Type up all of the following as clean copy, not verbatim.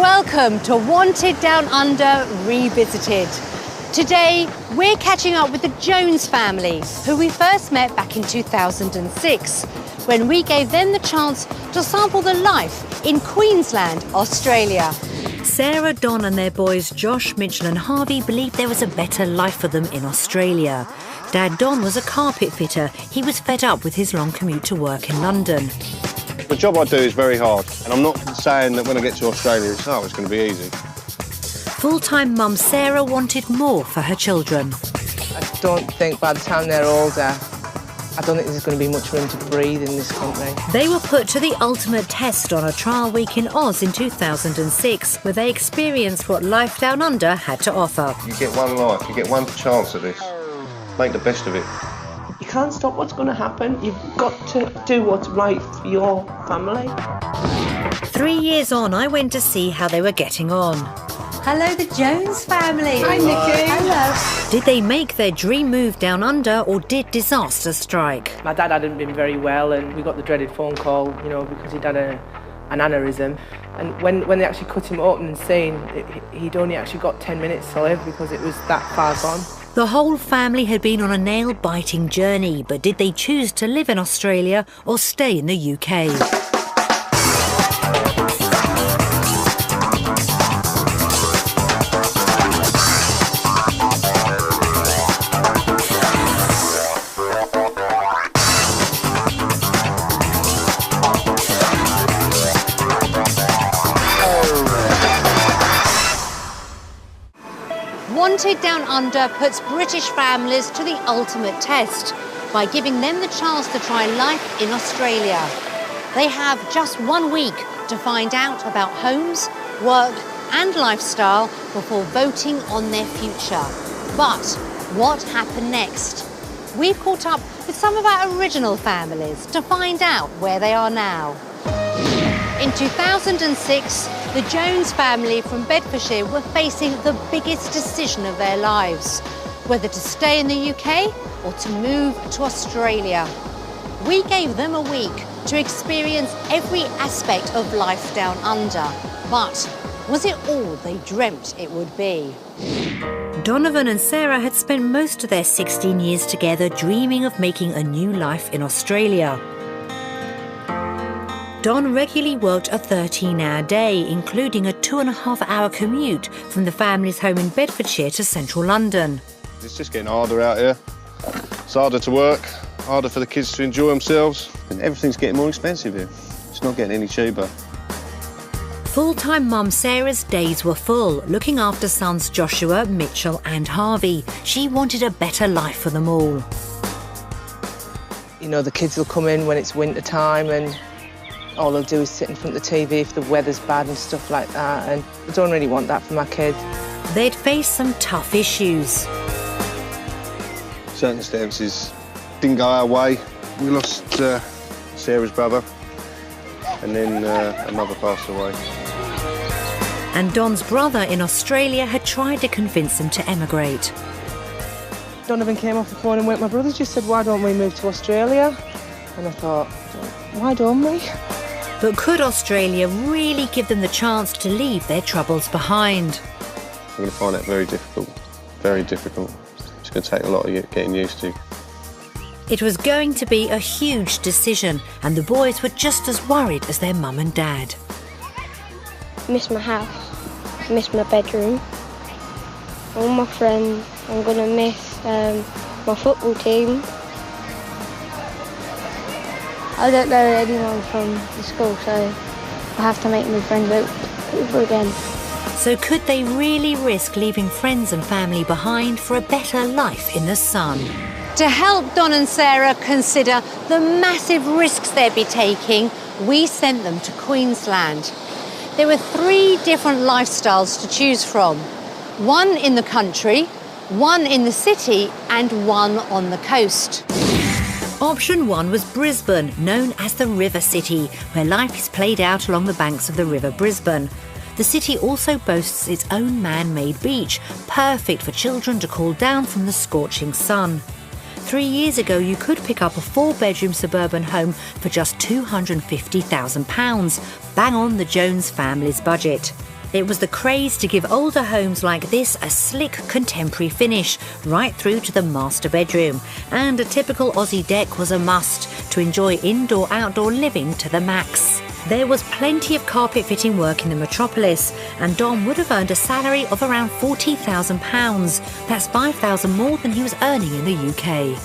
Welcome to Wanted Down Under Revisited. Today, we're catching up with the Jones family, who we first met back in 2006, when we gave them the chance to sample the life in Queensland, Australia. Sarah, Don and their boys Josh, Mitchell and Harvey believed there was a better life for them in Australia. Dad Don was a carpet fitter. He was fed up with his long commute to work in London. The job I do is very hard, and I'm not saying that when I get to Australia it's going to be easy. Full-time mum Sarah wanted more for her children. I don't think by the time they're older, I don't think there's going to be much room to breathe in this country. They were put to the ultimate test on a trial week in Oz in 2006, where they experienced what life down under had to offer. You get one life, you get one chance at this. Make the best of it. You can't stop what's going to happen. You've got to do what's right for your family. 3 years on, I went to see how they were getting on. Hello, the Jones family. Hi, Nikki. Hello. Did they make their dream move down under, or did disaster strike? My dad hadn't been very well, and we got the dreaded phone call, because he'd had an aneurysm. And when they actually cut him open and seen, he'd only actually got 10 minutes to live because it was that far gone. The whole family had been on a nail-biting journey, but did they choose to live in Australia or stay in the UK? Wanted Down Under puts British families to the ultimate test by giving them the chance to try life in Australia. They have just 1 week to find out about homes, work and lifestyle before voting on their future. But what happened next? We've caught up with some of our original families to find out where they are now. In 2006, the Jones family from Bedfordshire were facing the biggest decision of their lives, whether to stay in the UK or to move to Australia. We gave them a week to experience every aspect of life down under, but was it all they dreamt it would be? Donovan and Sarah had spent most of their 16 years together dreaming of making a new life in Australia. Don regularly worked a 13-hour day, including a 2.5-hour commute from the family's home in Bedfordshire to central London. It's just getting harder out here. It's harder to work, harder for the kids to enjoy themselves, and everything's getting more expensive here. It's not getting any cheaper. Full-time mum Sarah's days were full, looking after sons Joshua, Mitchell and Harvey. She wanted a better life for them all. The kids will come in when it's winter time and all they'll do is sit in front of the TV if the weather's bad and stuff like that, and I don't really want that for my kids. They'd faced some tough issues. Circumstances didn't go our way. We lost Sarah's brother, and then her mother passed away. And Don's brother in Australia had tried to convince him to emigrate. Donovan came off the phone and went, my brother just said, why don't we move to Australia? And I thought, why don't we? But could Australia really give them the chance to leave their troubles behind? I'm going to find that very difficult, very difficult. It's going to take a lot of getting used to. It was going to be a huge decision, and the boys were just as worried as their mum and dad. Miss my house, miss my bedroom, all my friends. I'm going to miss my football team. I don't know anyone from the school, so I have to make new friends over again. So could they really risk leaving friends and family behind for a better life in the sun? To help Don and Sarah consider the massive risks they'd be taking, we sent them to Queensland. There were 3 different lifestyles to choose from. One in the country, one in the city, and one on the coast. Option 1 was Brisbane, known as the River City, where life is played out along the banks of the River Brisbane. The city also boasts its own man-made beach, perfect for children to cool down from the scorching sun. 3 years ago, you could pick up a 4-bedroom suburban home for just £250,000, bang on the Jones family's budget. It was the craze to give older homes like this a slick contemporary finish, right through to the master bedroom. And a typical Aussie deck was a must to enjoy indoor-outdoor living to the max. There was plenty of carpet fitting work in the metropolis, and Dom would have earned a salary of around £40,000. That's £5,000 more than he was earning in the UK.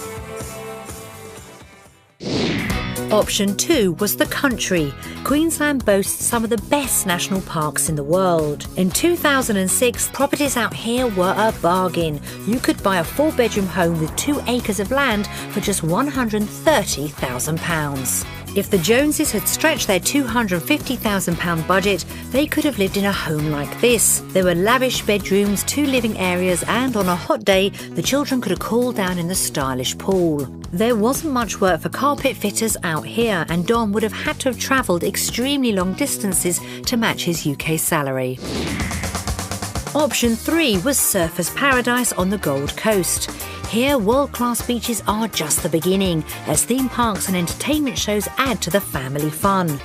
Option 2 was the country. Queensland boasts some of the best national parks in the world. In 2006, properties out here were a bargain. You could buy a 4-bedroom home with 2 acres of land for just £130,000. If the Joneses had stretched their £250,000 budget, they could have lived in a home like this. There were lavish bedrooms, 2 living areas, and on a hot day, the children could have cooled down in the stylish pool. There wasn't much work for carpet fitters out here, and Dom would have had to have travelled extremely long distances to match his UK salary. Option 3 was surfers' paradise on the Gold Coast. Here, world-class beaches are just the beginning, as theme parks and entertainment shows add to the family fun.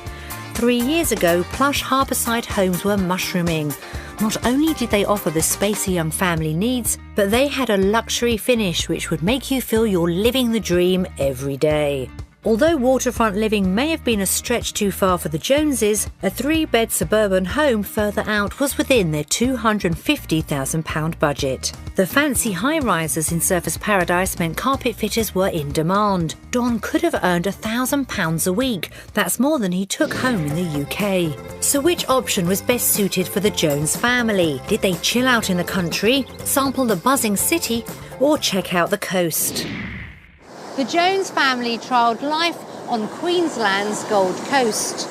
3 years ago, plush harbourside homes were mushrooming. Not only did they offer the space a young family needs, but they had a luxury finish which would make you feel you're living the dream every day. Although waterfront living may have been a stretch too far for the Joneses, a 3-bed suburban home further out was within their £250,000 budget. The fancy high-rises in Surfers' Paradise meant carpet fitters were in demand. Don could have earned £1,000 a week. That's more than he took home in the UK. So which option was best suited for the Jones family? Did they chill out in the country, sample the buzzing city, or check out the coast? The Jones family trialled life on Queensland's Gold Coast.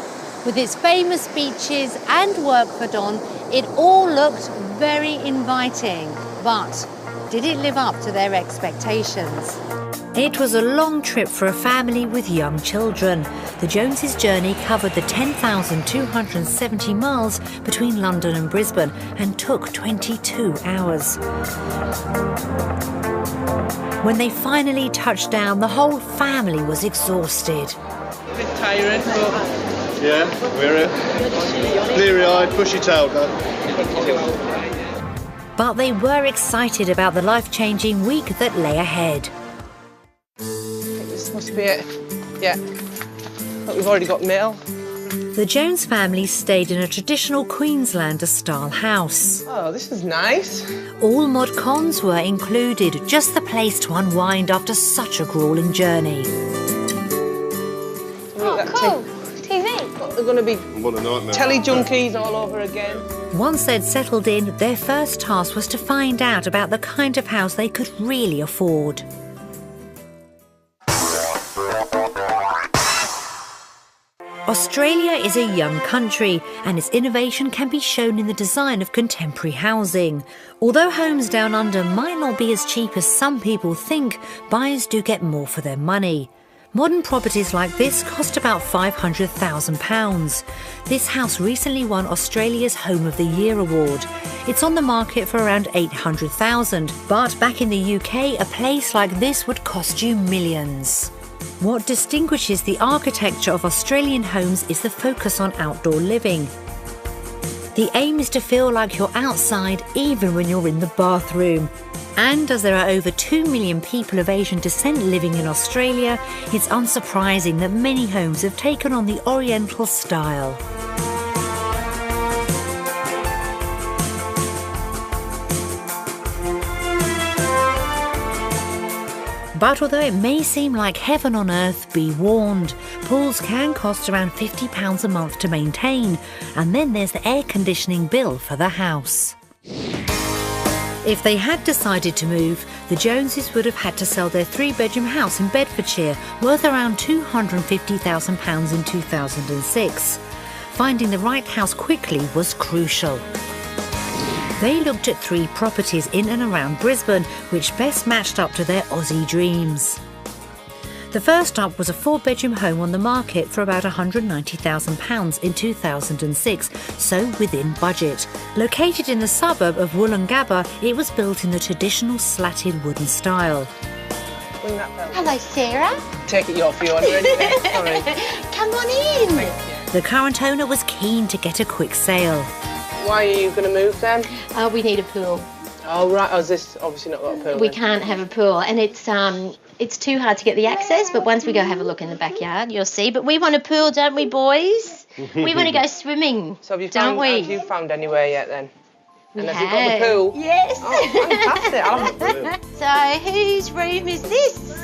With its famous beaches and work for Don, it all looked very inviting. But did it live up to their expectations? It was a long trip for a family with young children. The Joneses' journey covered the 10,270 miles between London and Brisbane and took 22 hours. When they finally touched down, the whole family was exhausted. A bit tiring, but... Yeah, we're bleary-eyed, bushy-tailed now. But they were excited about the life-changing week that lay ahead. This must be it. Yeah. But we've already got mail. The Jones family stayed in a traditional Queenslander-style house. Oh, this is nice. All mod cons were included, just the place to unwind after such a gruelling journey. Oh, cool. TV. They're going to be What a nightmare. telly junkies all over again. Once they'd settled in, their first task was to find out about the kind of house they could really afford. Australia is a young country, and its innovation can be shown in the design of contemporary housing. Although homes down under might not be as cheap as some people think, buyers do get more for their money. Modern properties like this cost about £500,000. This house recently won Australia's Home of the Year award. It's on the market for around £800,000, but back in the UK, a place like this would cost you millions. What distinguishes the architecture of Australian homes is the focus on outdoor living. The aim is to feel like you're outside even when you're in the bathroom. And as there are over 2 million people of Asian descent living in Australia, it's unsurprising that many homes have taken on the Oriental style. But although it may seem like heaven on earth, be warned. Pools can cost around £50 a month to maintain, and then there's the air conditioning bill for the house. If they had decided to move, the Joneses would have had to sell their 3-bedroom house in Bedfordshire, worth around £250,000 in 2006. Finding the right house quickly was crucial. They looked at 3 properties in and around Brisbane, which best matched up to their Aussie dreams. The first up was a 4-bedroom home on the market for about £190,000 in 2006, so within budget. Located in the suburb of Woolloongabba, it was built in the traditional slatted wooden style. Ring that bell. Hello, Sarah. Take it, you're for you already. Sorry. Come on in. The current owner was keen to get a quick sale. Why are you going to move then? We need a pool. Oh, right. Oh, is this obviously not got a pool? We then? can't have a pool, and it's too hard to get the access, but once we go have a look in the backyard, you'll see. But we want a pool, don't we, boys? We want to go swimming, So have you don't found, we? have you found anywhere yet then? And have you have. got the pool? Yes. Oh, fantastic. I'll have a pool. So whose room is this?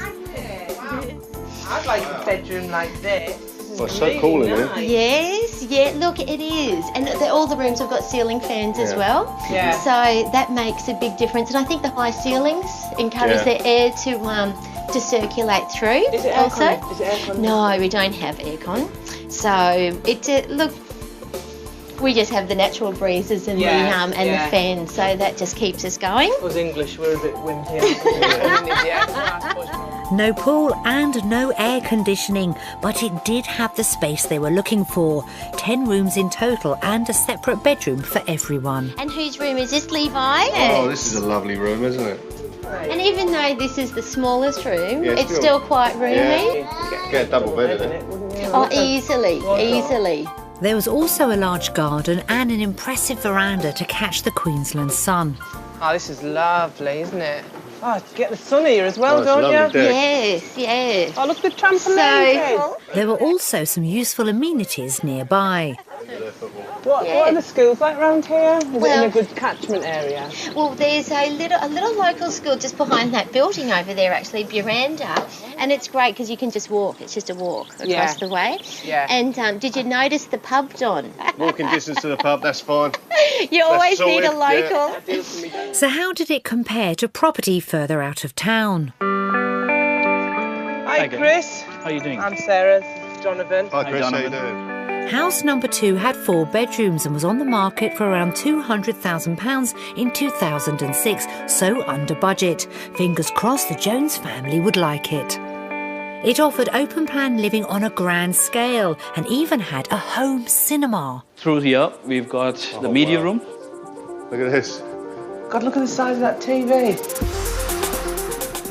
I'd like a bedroom like this. Oh, it's so cool in here. nice. Yes, yeah, look, it is. And all the rooms have got ceiling fans as well. Yeah. So that makes a big difference. And I think the high ceilings encourage the air to circulate through. Is it also? aircon? Is it aircon? No, we don't have aircon. So look, we just have the natural breezes and the fan, so that just keeps us going. Us English, we're a bit wimpy. aren't we? Yeah. No pool and no air conditioning, but it did have the space they were looking for. 10 rooms in total and a separate bedroom for everyone. And whose room is this, Levi? Oh, this is a lovely room, isn't it? And even though this is the smallest room, Yeah, it's still quite roomy. Yeah. Get a double bed in it. Oh, easily. There was also a large garden and an impressive veranda to catch the Queensland sun. Oh, this is lovely, isn't it? Oh, get the sun here as well, Oh, don't it's lovely you? deck. Yes. Oh, look at the trampoline. There were also some useful amenities nearby. What are the schools like around here? Is it in Well- a good catchment area? Well, there's a little local school just behind that building over there, actually, Buranda, and it's great because you can just walk. It's just a walk across the way. Yeah. And did you notice the pub, Don? Walking distance to the pub, that's fine. You always sorted, need a local. yeah. So how did it compare to property further out of town? Hi, Chris. How are you doing? I'm Sarah. This is Jonathan. Hi, Chris, how you Donovan. doing? House number 2 had 4 bedrooms and was on the market for around £200,000 in 2006, so under budget. Fingers crossed the Jones family would like it. It offered open plan living on a grand scale and even had a home cinema. Through here, we've got the media room. Look at this. God, look at the size of that TV.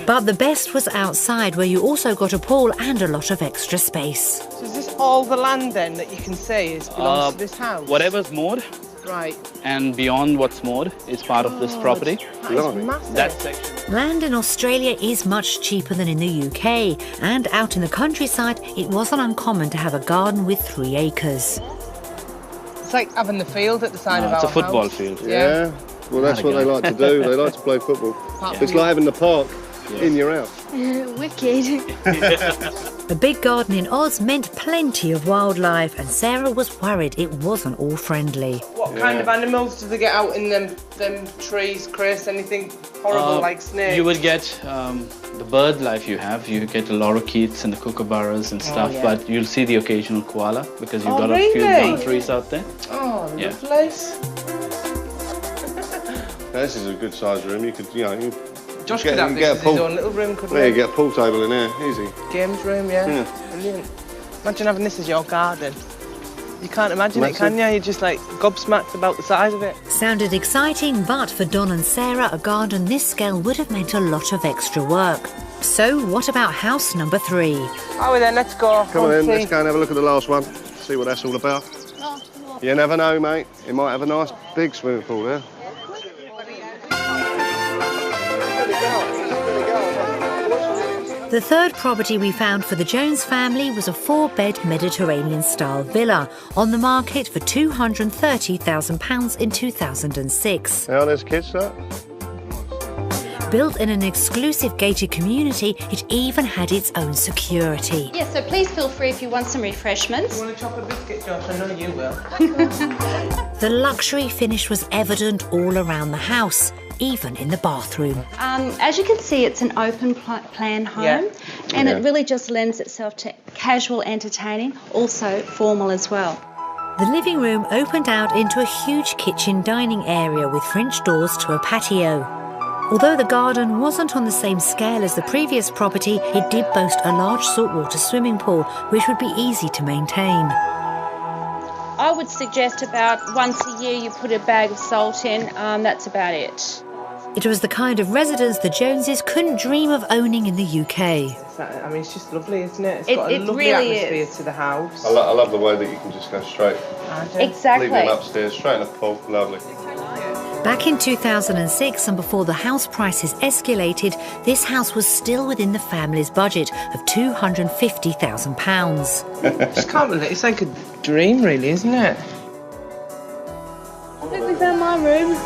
But the best was outside, where you also got a pool and a lot of extra space. So is this all the land then that you can see belongs to this house? Whatever's moored Right. and beyond what's moored is part of this property. That is massive. That section. Land in Australia is much cheaper than in the UK, and out in the countryside, it wasn't uncommon to have a garden with 3 acres. It's like having the field at the side of our It's a football house. field. Yeah. Well, that's what they like to do. They like to play football. It's like having the park in your house. Wicked. A big garden in Oz meant plenty of wildlife, and Sarah was worried it wasn't all friendly. What kind of animals do they get out in them trees, Chris? Anything horrible like snakes? You would get the bird life you have. You get the lorikeets and the kookaburras and stuff, yeah. but you'll see the occasional koala because you've Oh, got a few really? gum trees out there. Oh, Yeah. lovely. Now, this is a good sized room. You could, Josh Get- could have get this a as his pool. own little room, couldn't there you he? get a pool table in there, easy. Games room, yeah. Yeah. Brilliant. Imagine having this as your garden. You can't imagine it, can Massive. you? You're just like gobsmacked about the size of it. Sounded exciting, but for Don and Sarah, a garden this scale would have meant a lot of extra work. So what about house number 3? Oh, well then, let's go. Come on Let's then, see. let's go and have a look at the last one. See what that's all about. You never know, mate. It might have a nice big swimming pool there. The third property we found for the Jones family was a 4-bed Mediterranean-style villa on the market for £230,000 in 2006. How there's kids, sir? Built in an exclusive gated community, it even had its own security. Yes, so please feel free if you want some refreshments. You want a chocolate biscuit, Josh? I know you will. The luxury finish was evident all around the house, even in the bathroom. As you can see, it's an open plan home, Yeah. and it really just lends itself to casual entertaining, also formal as well. The living room opened out into a huge kitchen dining area with French doors to a patio. Although the garden wasn't on the same scale as the previous property, it did boast a large saltwater swimming pool, which would be easy to maintain. I would suggest about once a year you put a bag of salt in, that's about it. It was the kind of residence the Joneses couldn't dream of owning in the UK. I mean, it's just lovely, isn't it? It's got a lovely really atmosphere is. to the house. I love the way that you can just go straight. Exactly. Leaving upstairs, straight in the pool, lovely. Back in 2006, and before the house prices escalated, this house was still within the family's budget of £250,000. Just can't believe it. It's like a dream, really, isn't it? I think we found my room.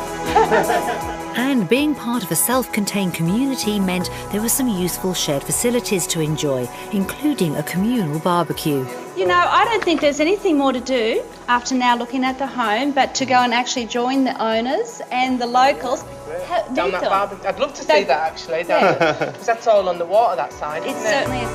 And being part of a self-contained community meant there were some useful shared facilities to enjoy, including a communal barbecue. You know, I don't think there's anything more to do after now looking at the home, but to go and actually join the owners and the locals. Down that barbecue. I'd love to see that, actually, because that's all on the water, that side, It isn't certainly is.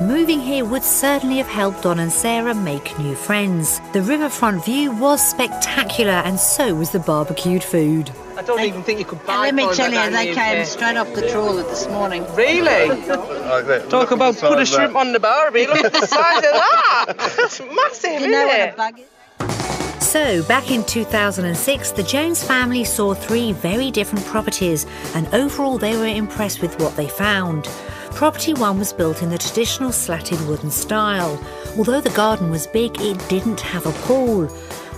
Moving here would certainly have helped Don and Sarah make new friends. The riverfront view was spectacular, and so was the barbecued food. I don't even think you could buy. Let me tell you, they came straight off the trawler this morning. Really? Talk about put a shrimp on the barbie. Look at the size of that. That's massive, You know isn't what it? a bug is? So, back in 2006, the Jones family saw 3 very different properties, and overall they were impressed with what they found. Property 1 was built in the traditional slatted wooden style. Although the garden was big, it didn't have a pool.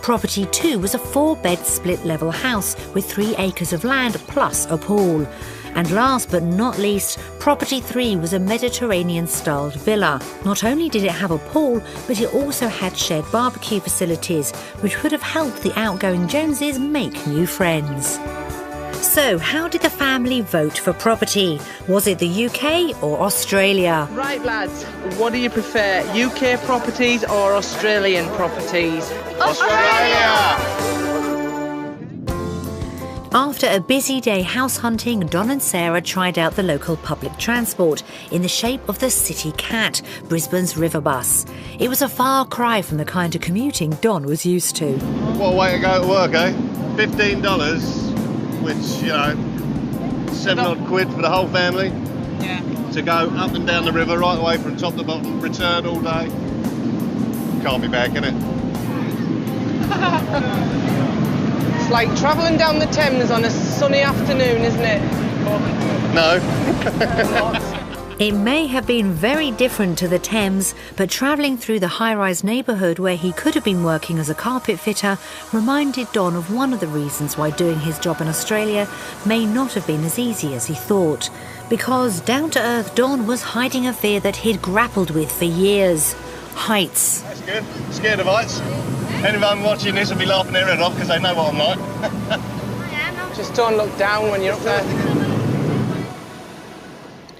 Property 2 was a 4-bed split-level house with 3 acres of land plus a pool. And last but not least, Property 3 was a Mediterranean-styled villa. Not only did it have a pool, but it also had shared barbecue facilities, which would have helped the outgoing Joneses make new friends. So, how did the family vote for property? Was it the UK or Australia? Right, lads, what do you prefer, UK properties or Australian properties? Australia! After a busy day house hunting, Don and Sarah tried out the local public transport in the shape of the City Cat, Brisbane's river bus. It was a far cry from the kind of commuting Don was used to. What a way to go to work, eh? $15, which, you know, £7 odd for the whole family. Yeah. To go up and down the river, right away from top to bottom, return all day. Can't be bad, can it? It's like travelling down the Thames on a sunny afternoon, isn't it? No. It may have been very different to the Thames, but travelling through the high-rise neighbourhood where he could have been working as a carpet fitter reminded Don of one of the reasons why doing his job in Australia may not have been as easy as he thought. Because down-to-earth Don was hiding a fear that he'd grappled with for years. Heights. That's good. Scared of heights. Anyone watching this will be laughing their head off because they know what I'm like. Just don't look down when you're up there.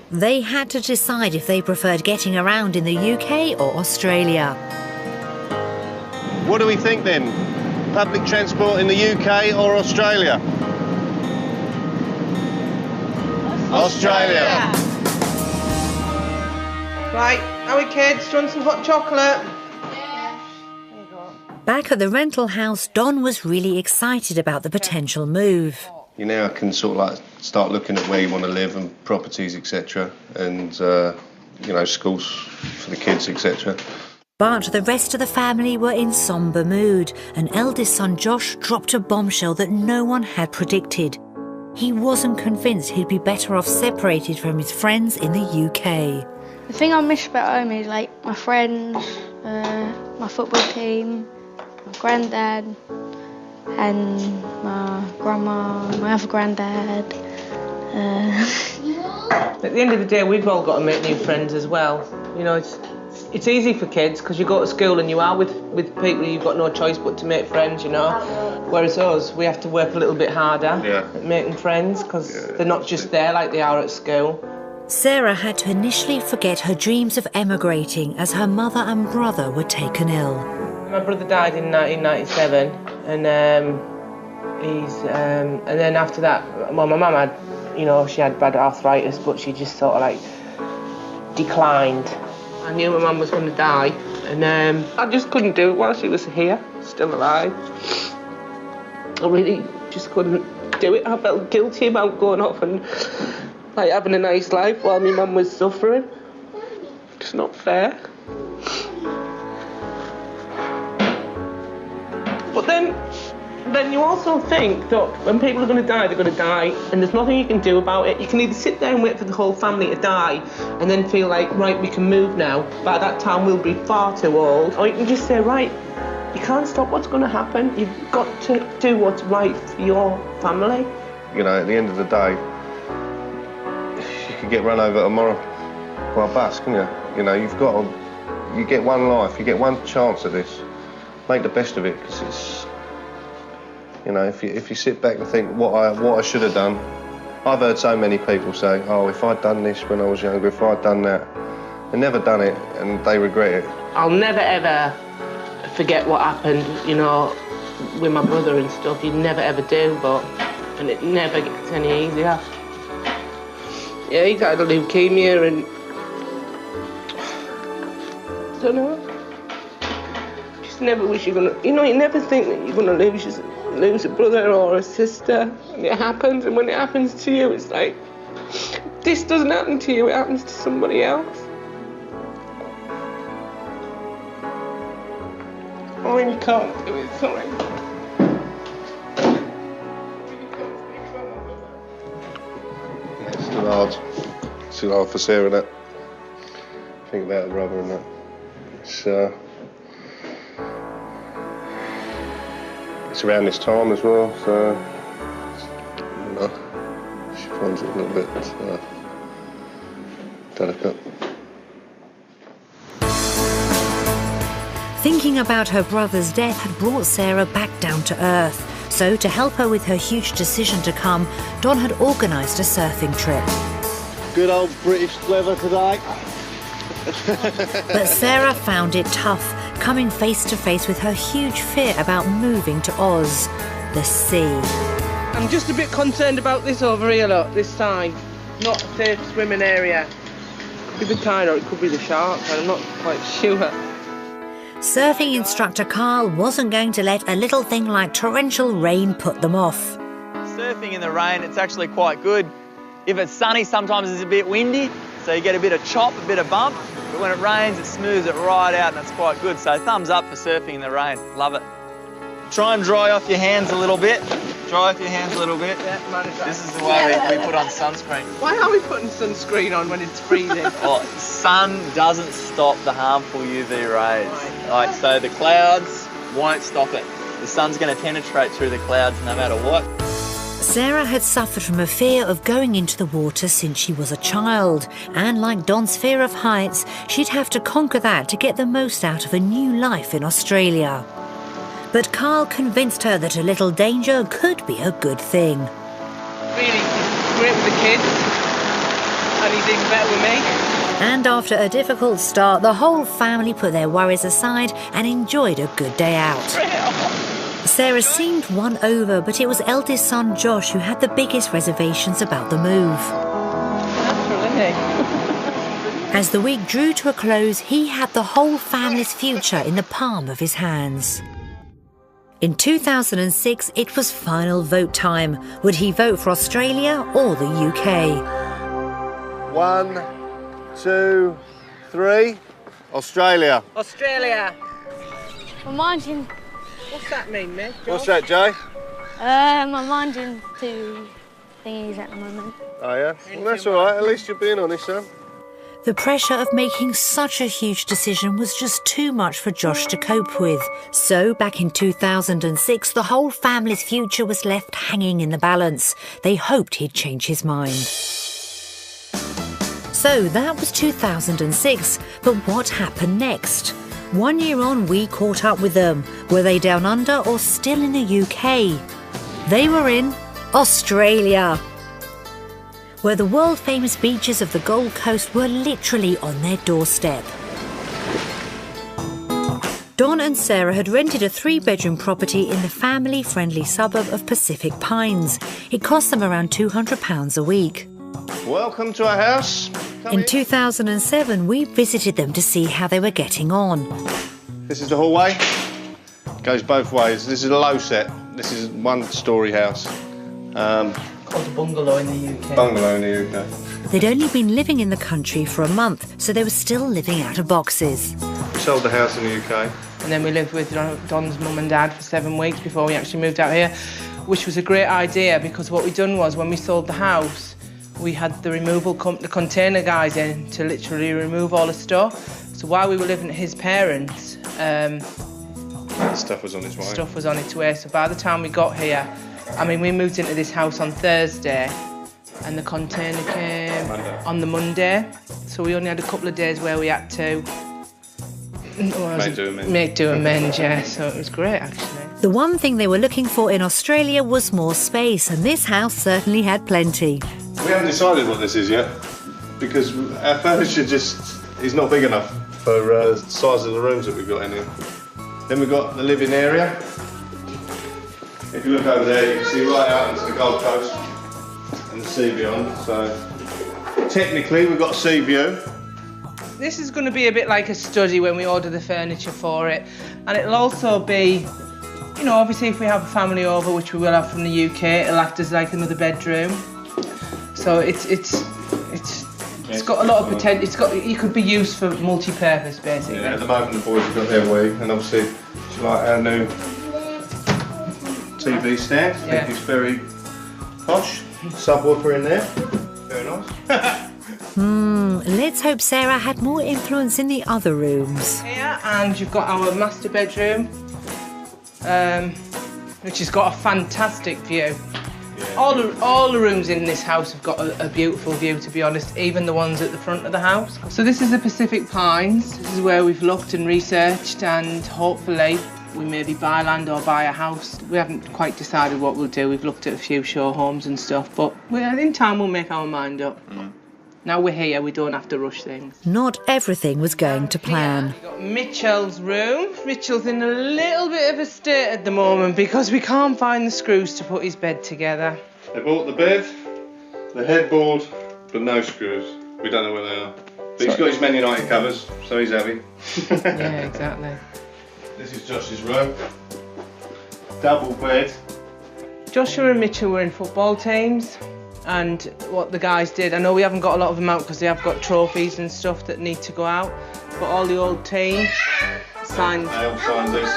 They had to decide if they preferred getting around in the UK or Australia. What do we think then? Public transport in the UK or Australia? Australia. Right, how are we kids? Do you want some hot chocolate? Back at the rental house, Don was really excited about the potential move. You now can sort of like start looking at where you want to live and properties, etc. And, you know, schools for the kids, etc. But the rest of the family were in sombre mood, and eldest son Josh dropped a bombshell that no one had predicted. He wasn't convinced he'd be better off separated from his friends in the UK. The thing I miss about home is like my friends, my football team, my granddad, and my grandma, my other granddad. At the end of the day, we've all got to make new friends as well. You know, it's easy for kids because you go to school and you are with people you've got no choice but to make friends, you know. Whereas us, we have to work a little bit harder at making friends because they're not just there like they are at school. Sarah had to initially forget her dreams of emigrating as her mother and brother were taken ill. My brother died in 1997, and and then after that, well, my mum had, you know, she had bad arthritis, but she just sort of like declined. I knew my mum was going to die, and I just couldn't do it while she was here, still alive. I really just couldn't do it. I felt guilty about going off and like having a nice life while my mum was suffering. It's not fair. But then Then you also think that when people are going to die, they're going to die, and there's nothing you can do about it. You can either sit there and wait for the whole family to die and then feel like, right, we can move now. By that time, we'll be far too old. Or you can just say, right, you can't stop what's going to happen. You've got to do what's right for your family. You know, at the end of the day, you could get run over tomorrow by a bus, can you? You know, you've got to, you get one life, you get one chance at this. Make the best of it, because it's, you know, if you sit back and think what I should have done. I've heard so many people say, oh, if I'd done this when I was younger, if I'd done that. They've never done it, and they regret it. I'll never, ever forget what happened, you know, with my brother and stuff. You never, ever do, and it never gets any easier. Yeah, he's had a leukemia, and I don't know. Just never wish you're gonna, you know, you never think that you're gonna lose a brother or a sister, and it happens, and when it happens to you, it's like, this doesn't happen to you, it happens to somebody else. I really can't do it, sorry. It's too hard. It's too hard for Sarah, that. Think about her brother and that. It's around this time as well, so you know, she finds it a little bit delicate. Thinking about her brother's death had brought Sarah back down to earth. So, to help her with her huge decision to come, Don had organised a surfing trip. Good old British weather today. But Sarah found it tough, coming face to face with her huge fear about moving to Oz, the sea. I'm just a bit concerned about this over here, look, this side. Not a safe swimming area. Could be the tide or it could be the sharks, I'm not quite sure. Surfing instructor Carl wasn't going to let a little thing like torrential rain put them off. Surfing in the rain, it's actually quite good. If it's sunny, sometimes it's a bit windy, so you get a bit of chop, a bit of bump. But when it rains, it smooths it right out and it's quite good. So thumbs up for surfing in the rain. Love it. Try and dry off your hands a little bit. Dry off your hands a little bit. Yeah, this is the way we put on sunscreen. Why are we putting sunscreen on when it's freezing? Well, sun doesn't stop the harmful UV rays. Like, so the clouds won't stop it. The sun's going to penetrate through the clouds no matter what. Sarah had suffered from a fear of going into the water since she was a child, and like Don's fear of heights, she'd have to conquer that to get the most out of a new life in Australia. But Carl convinced her that a little danger could be a good thing. Really great with the kids, and he's even better with me. And after a difficult start, the whole family put their worries aside and enjoyed a good day out. Sarah seemed won over, but it was eldest son Josh who had the biggest reservations about the move. As the week drew to a close, he had the whole family's future in the palm of his hands. In 2006, it was final vote time. Would he vote for Australia or the UK? 1, 2, 3. Australia. Australia. My mind's in... What's that mean, Nick? What's that, Jay? My mind's in 2 thingies at the moment. Oh, yeah? Well, that's all right. At least you're being honest, son. The pressure of making such a huge decision was just too much for Josh to cope with. So, back in 2006, the whole family's future was left hanging in the balance. They hoped he'd change his mind. So, that was 2006. But what happened next? 1 year on, we caught up with them. Were they down under or still in the UK? They were in Australia, where the world-famous beaches of the Gold Coast were literally on their doorstep. Don and Sarah had rented a 3-bedroom property in the family-friendly suburb of Pacific Pines. It cost them around £200 a week. Welcome to our house. In 2007, we visited them to see how they were getting on. This is the hallway. Goes both ways. This is a low set. This is 1-storey house. Called a bungalow in the UK. Bungalow in the UK. They'd only been living in the country for a month, so they were still living out of boxes. We sold the house in the UK. And then we lived with Don's mum and dad for 7 weeks before we actually moved out here, which was a great idea because what we'd done was when we sold the house, we had the removal the container guys in to literally remove all the stuff. So while we were living at his parents, stuff was on its way. Stuff was on its way. So by the time we got here, I mean, we moved into this house on Thursday and the container came on the Monday. So we only had a couple of days where we had to make do and mend, yeah. So it was great, actually. The one thing they were looking for in Australia was more space, and this house certainly had plenty. We haven't decided what this is yet because our furniture just is not big enough for the size of the rooms that we've got in here. Then we've got the living area. If you look over there, you can see right out into the Gold Coast and the sea beyond. So technically, we've got a sea view. This is going to be a bit like a study when we order the furniture for it, and it'll also be, you know, obviously if we have a family over, which we will have from the UK, it'll act as like another bedroom. So it's got a lot of potential. It could be used for multi-purpose, basically. Yeah, at the moment the boys have got their way, and obviously it's like our new TV stand. I think it's very posh. Subwoofer in there. Very nice. Let's hope Sarah had more influence in the other rooms. Here, and you've got our master bedroom, which has got a fantastic view. Yeah. All the rooms in this house have got a beautiful view, to be honest, even the ones at the front of the house. So this is the Pacific Pines. This is where we've looked and researched, and hopefully we maybe buy land or buy a house. We haven't quite decided what we'll do. We've looked at a few show homes and stuff, but in time we'll make our mind up. Now we're here, we don't have to rush things. Not everything was going to plan. We've got Mitchell's room. Mitchell's in a little bit of a state at the moment because we can't find the screws to put his bed together. They bought the bed, the headboard, but no screws. We don't know where they are. But he's got his Man United covers, so he's happy. Yeah, exactly. This is Josh's room. Double bed. Joshua and Mitchell were in football teams. And what the guys did, I know we haven't got a lot of them out because they have got trophies and stuff that need to go out, but all the old team signed. They all signed this.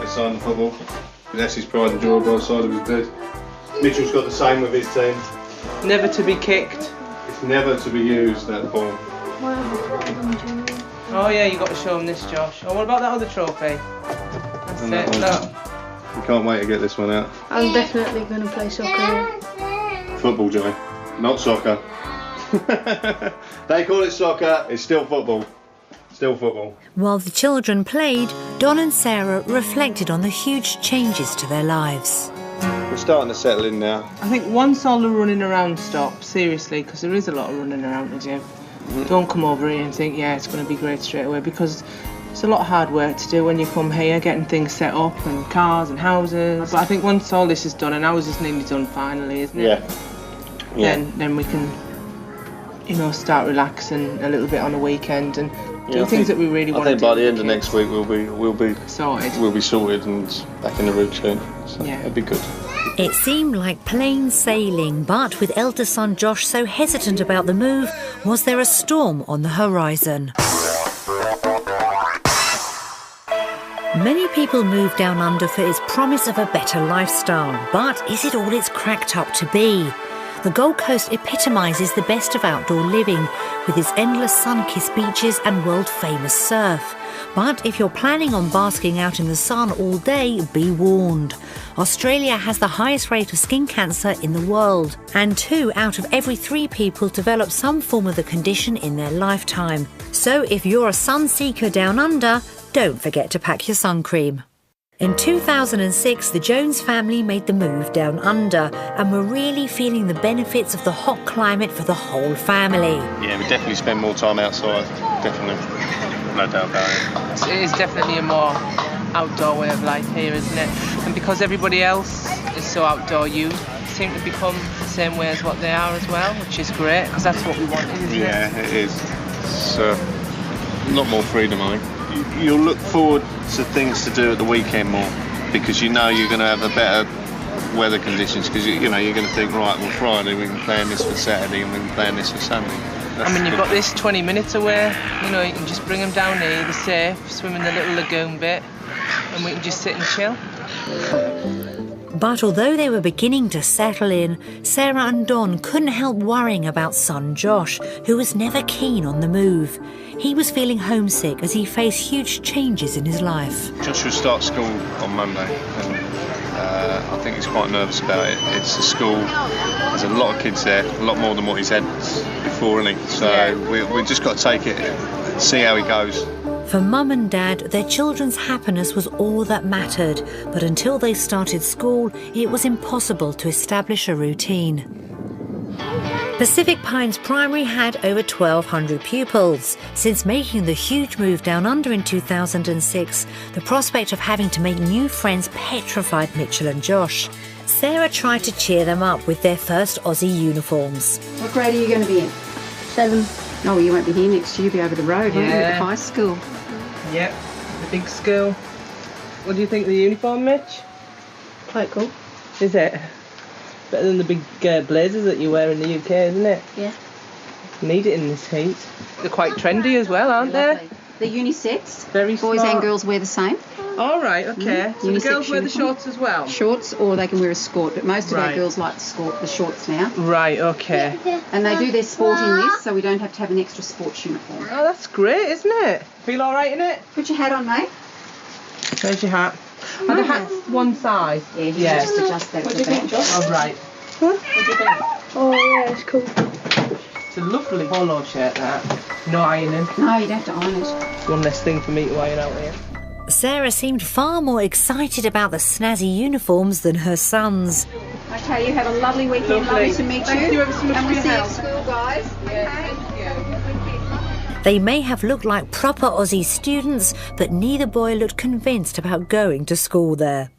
They signed the football. That's his pride and joy by the side of his bed. Mitchell's got the same with his team. Never to be kicked. It's never to be used, that ball. Oh yeah, you got to show them this, Josh. Oh, what about that other trophy? That's it, look. We can't wait to get this one out. I'm definitely going to play soccer. Football, Joey, not soccer. They call it soccer, it's still football. Still football. While the children played, Don and Sarah reflected on the huge changes to their lives. We're starting to settle in now. I think once all the running around stops, seriously, because there is a lot of running around to do, don't come over here and think, yeah, it's going to be great straight away, because it's a lot of hard work to do when you come here, getting things set up and cars and houses. But I think once all this is done, and ours is nearly done finally, isn't it? Yeah. Then we can, you know, start relaxing a little bit on a weekend and do things that we really want to do. I think by the end of next week we'll be sorted. We'll be sorted and back in the routine. So it'd be good. It seemed like plain sailing, but with elder son Josh so hesitant about the move, was there a storm on the horizon? Many people move down under for its promise of a better lifestyle, but is it all it's cracked up to be? The Gold Coast epitomises the best of outdoor living, with its endless sun-kissed beaches and world-famous surf. But if you're planning on basking out in the sun all day, be warned. Australia has the highest rate of skin cancer in the world, and 2 out of every 3 people develop some form of the condition in their lifetime. So if you're a sun seeker down under, don't forget to pack your sun cream. In 2006, the Jones family made the move down under and were really feeling the benefits of the hot climate for the whole family. Yeah, we definitely spend more time outside, definitely. No doubt about it. It is definitely a more outdoor way of life here, isn't it? And because everybody else is so outdoor, you seem to become the same way as what they are as well, which is great, because that's what we wanted, isn't it? Yeah, it is. It's a lot more freedom, I think. You'll look forward to things to do at the weekend more, because you know you're going to have a better weather conditions, because you know you're going to think, right, well, Friday we can plan this for Saturday and we can plan this for Sunday. I mean, you've got this 20 minutes away. You know, you can just bring them down here, they're safe, swim in the little lagoon bit, and we can just sit and chill. But although they were beginning to settle in, Sarah and Don couldn't help worrying about son Josh, who was never keen on the move. He was feeling homesick as he faced huge changes in his life. Josh will start school on Monday, and I think he's quite nervous about it. It's a school, there's a lot of kids there, a lot more than what he's had before, isn't he? So we just got to take it and see how he goes. For Mum and Dad, their children's happiness was all that mattered, but until they started school, it was impossible to establish a routine. Pacific Pines Primary had over 1,200 pupils. Since making the huge move down under in 2006, the prospect of having to make new friends petrified Mitchell and Josh. Sarah tried to cheer them up with their first Aussie uniforms. What grade are you going to be in? 7. Oh, well, you won't be here next year, you'll be over the road, won't you, at the high school? Yep, the big school. What do you think of the uniform, Mitch? Quite cool. Is it? Better than the big blazers that you wear in the UK, isn't it? Yeah. Need it in this heat. They're quite trendy as well, aren't they? They're unisex. Very Boys smart. and girls wear the same. All right, okay. So the Unisex girls wear the uniform. shorts as well? Shorts, or they can wear a skirt, but most of our Right. girls like the shorts now. Right, okay. And they do their sport in this, so we don't have to have an extra sports uniform. Oh, that's great, isn't it? Feel all right in it? Put your hat on, mate. There's your hat. Are the hats one size? Yeah, you can just adjust that. What do you think, Josh? Oh, right. What do you think? Oh, yeah, it's cool. It's a lovely polo shirt, that. No ironing. No, you don't have to iron it. One less thing for me to iron out here. Sarah seemed far more excited about the snazzy uniforms than her sons. Okay, you have a lovely weekend. Lovely to meet you. Thank you ever so much and for we'll your see you at help. school, guys. They may have looked like proper Aussie students, but neither boy looked convinced about going to school there.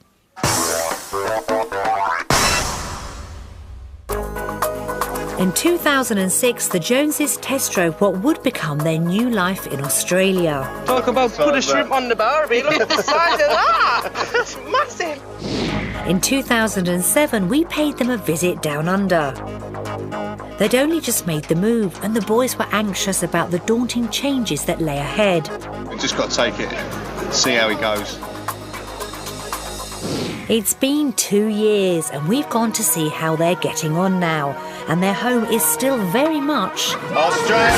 In 2006, the Joneses test drove what would become their new life in Australia. Talk about put a shrimp on the barbie. Look at the size of that. That's massive. In 2007, we paid them a visit down under. They'd only just made the move, and the boys were anxious about the daunting changes that lay ahead. We've just got to take it and see how he goes. It's been 2 years, and we've gone to see how they're getting on now, and their home is still very much Australia!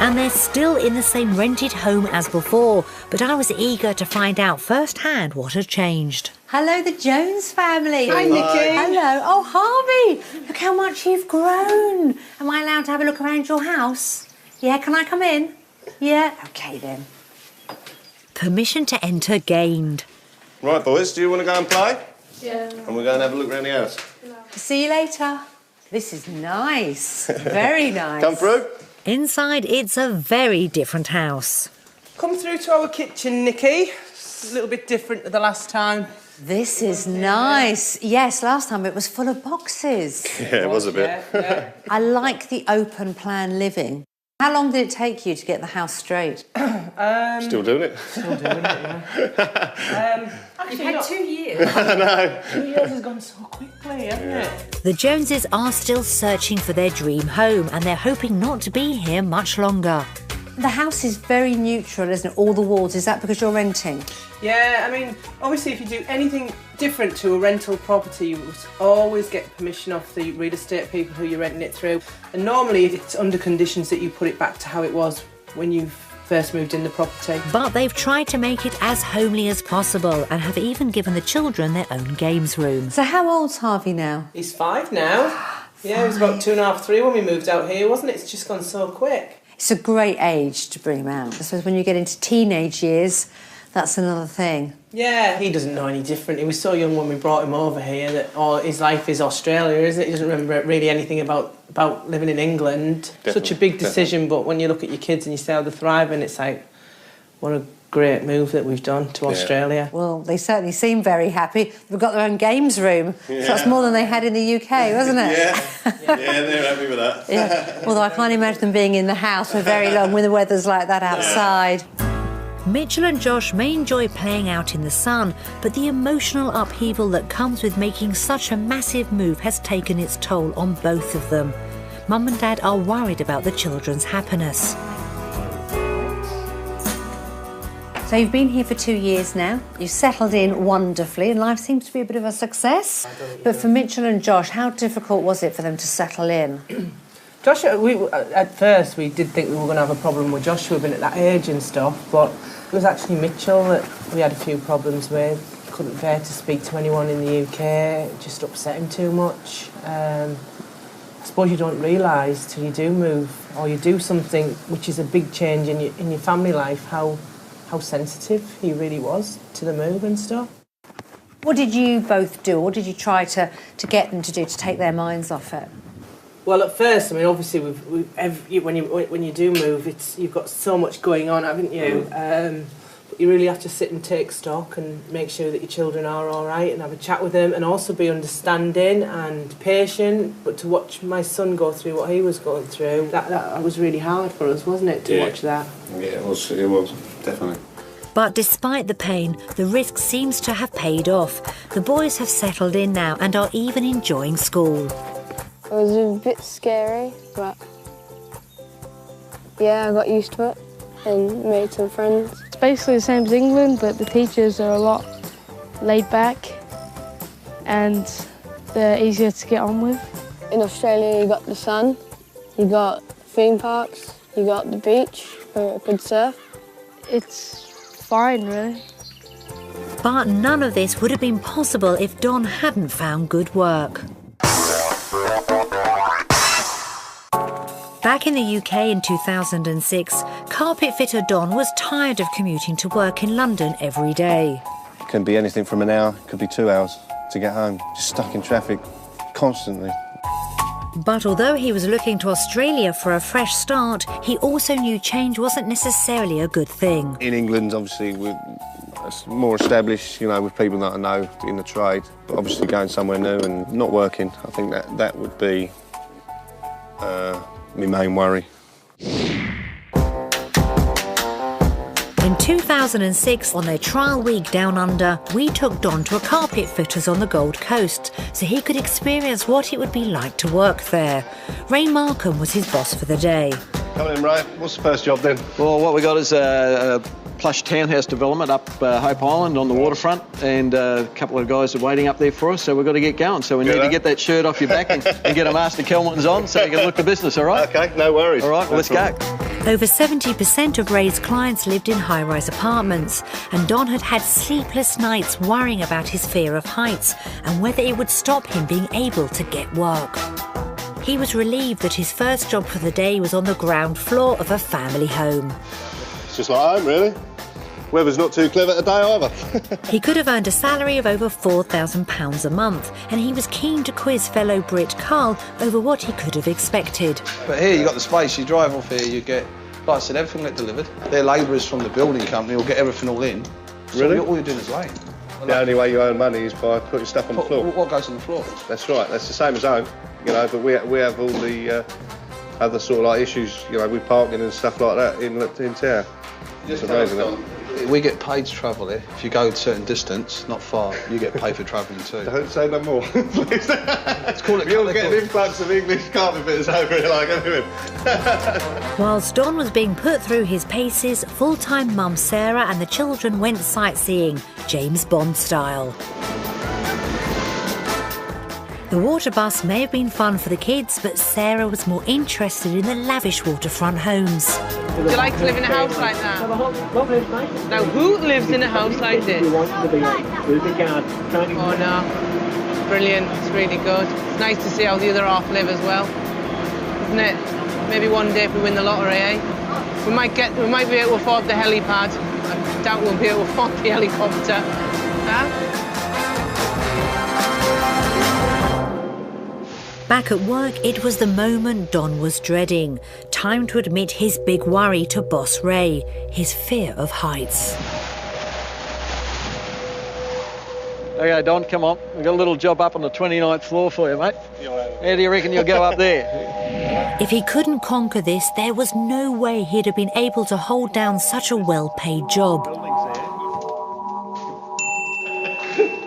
And they're still in the same rented home as before, but I was eager to find out firsthand what had changed. Hello, the Jones family. Hi, Nikki. Hello. Oh, Harvey, look how much you've grown. Am I allowed to have a look around your house? Yeah, can I come in? Yeah? OK, then. Permission to enter gained. Right, boys, do you want to go and play? Yeah. And we're going to have a look around the house. See you later. This is nice. Very nice. Come through. Inside, it's a very different house. Come through to our kitchen, Nikki. It's a little bit different to the last time. This is nice. Yes, last time it was full of boxes. Yeah, it was a bit. Yeah. I like the open plan living. How long did it take you to get the house straight? Still doing it. You've had 2 years. I know. 2 years has gone so quickly, hasn't it? The Joneses are still searching for their dream home, and they're hoping not to be here much longer. The house is very neutral, isn't it? All the walls. Is that because you're renting? Yeah, I mean, obviously if you do anything different to a rental property, you must always get permission off the real estate people who you're renting it through. And normally it's under conditions that you put it back to how it was when you first moved in the property. But they've tried to make it as homely as possible and have even given the children their own games room. So how old's Harvey now? He's 5 now. Yeah, he was about 2.5, 3 when we moved out here, wasn't it? It's just gone so quick. It's a great age to bring him out. I suppose when you get into teenage years, that's another thing. Yeah, he doesn't know any different. He was so young when we brought him over here that his life is Australia, isn't it? He doesn't remember really anything about living in England. Such a big decision, but when you look at your kids and you see how they're thriving, it's like, what a great move that we've done to Australia. Well, they certainly seem very happy. They've got their own games room. Yeah. So that's more than they had in the UK, wasn't it? Yeah, they're happy with that. Yeah. Although I can't imagine them being in the house for very long when the weather's like that outside. Mitchell and Josh may enjoy playing out in the sun, but the emotional upheaval that comes with making such a massive move has taken its toll on both of them. Mum and Dad are worried about the children's happiness. So you've been here for 2 years now. You've settled in wonderfully and life seems to be a bit of a success. But for Mitchell and Josh, how difficult was it for them to settle in? Joshua, at first we did think we were going to have a problem with Joshua being at that age and stuff, but it was actually Mitchell that we had a few problems with. Couldn't bear to speak to anyone in the UK, it just upset him too much. I suppose you don't realise till you do move or you do something which is a big change in your family life, how sensitive he really was to the move and stuff. What did you both do? What did you try to get them to do to take their minds off it? Well, at first, I mean, obviously, when you do move, you've got so much going on, haven't you? But you really have to sit and take stock and make sure that your children are all right and have a chat with them and also be understanding and patient. But to watch my son go through what he was going through, that was really hard for us, wasn't it, to watch that? Yeah, it was, definitely. But despite the pain, the risk seems to have paid off. The boys have settled in now and are even enjoying school. It was a bit scary, but yeah, I got used to it and made some friends. It's basically the same as England, but the teachers are a lot laid back and they're easier to get on with. In Australia, you got the sun, you got theme parks, you got the beach where you could surf. It's fine, really. But none of this would have been possible if Don hadn't found good work. Back in the UK in 2006, carpet fitter Don was tired of commuting to work in London every day. It can be anything from an hour, could be 2 hours to get home, just stuck in traffic constantly. But although he was looking to Australia for a fresh start, he also knew change wasn't necessarily a good thing. In England, obviously, we're more established, with people that I know in the trade. But obviously going somewhere new and not working, I think that would be my main worry. In 2006, on their trial week down under, we took Don to a carpet fitter's on the Gold Coast so he could experience what it would be like to work there. Ray Markham was his boss for the day. Come on in, Ray. What's the first job then? Well, what we got is a plush townhouse development up Hope Island on the waterfront, and a couple of guys are waiting up there for us, so we've got to get going. So we need to get that shirt off your back and get a Master Kelman's on so you can look the business, all right? OK, no worries. All right, well, let's go. Over 70% of Ray's clients lived in high-rise apartments, and Don had had sleepless nights worrying about his fear of heights and whether it would stop him being able to get work. He was relieved that his first job for the day was on the ground floor of a family home. It's just like home, really. Weather's not too clever today either. He could have earned a salary of over £4,000 a month, and he was keen to quiz fellow Brit Carl over what he could have expected. But here you got the space, you drive off here, you get, like I said, everything get delivered. They're labourers from the building company will get everything all in. So really? All you're doing is laying. The only way you earn money is by putting stuff on the floor. What goes on the floor? That's right, that's the same as home, but we have all the other sort of like issues, with parking and stuff like that in town. It's amazing, that. We get paid to travel here. If you go a certain distance, not far, you get paid for travelling too. Don't say no more, please. Let's call it. You'll get an influx of English carpet fitters over here like everything. Whilst Don was being put through his paces, full-time mum Sarah and the children went sightseeing, James Bond style. The water bus may have been fun for the kids, but Sarah was more interested in the lavish waterfront homes. Do you like to live in a house like that? Now, who lives in a house like this? Oh no, brilliant, it's really good. It's nice to see how the other half live as well, isn't it? Maybe one day if we win the lottery, eh? We might be able to afford the helipad. I doubt we'll be able to afford the helicopter. Huh? Back at work, it was the moment Don was dreading. Time to admit his big worry to boss Ray, his fear of heights. Okay, Don, come on. We've got a little job up on the 29th floor for you, mate. How do you reckon you'll go up there? If he couldn't conquer this, there was no way he'd have been able to hold down such a well-paid job.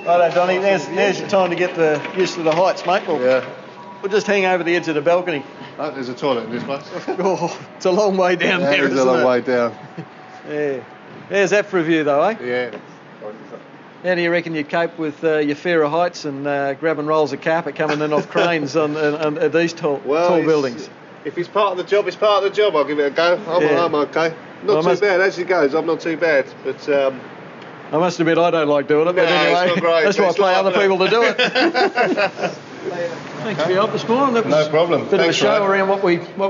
Righto, Donnie, there's your time to get used to the heights, mate. We'll just hang over the edge of the balcony. Oh, there's a toilet in this place. Oh, it's a long way down there, isn't it? It's a long way down. Yeah. There's that for a view, though, eh? Yeah. How do you reckon you'd cope with your fear of heights and grabbing rolls of carpet coming in off cranes on these tall buildings? If it's part of the job, it's part of the job. I'll give it a go. I'm okay. Not too bad as it goes. I'm not too bad, but. I must admit, I don't like doing it, but anyway, it's not great, that's why I pay other people to do it. Thanks for your help this morning. That was no problem. A bit of a show around what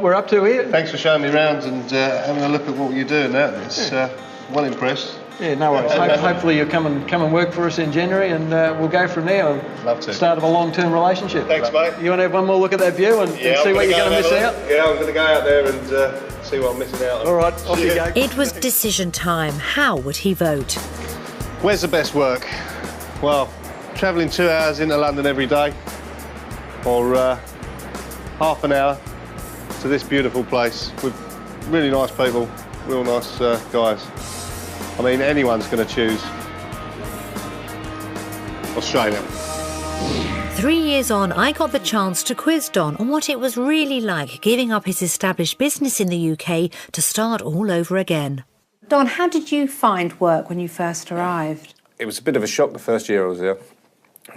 we're up to here. Thanks for showing me around and having a look at what you're doing now. It's well impressed. Yeah, no worries. Hopefully you'll come and work for us in January, and we'll go from there. Love to. Start of a long-term relationship. Thanks, mate. You want to have one more look at that view and see what you're going to miss out? Yeah, I'm going to go out there and see what I'm missing out on. All right, off you go. It was decision time. How would he vote? Where's the best work? Well, travelling 2 hours into London every day, or half an hour to this beautiful place with really nice people, real nice guys. I mean, anyone's going to choose Australia. 3 years on, I got the chance to quiz Don on what it was really like giving up his established business in the UK to start all over again. Don, how did you find work when you first arrived? It was a bit of a shock the first year I was here.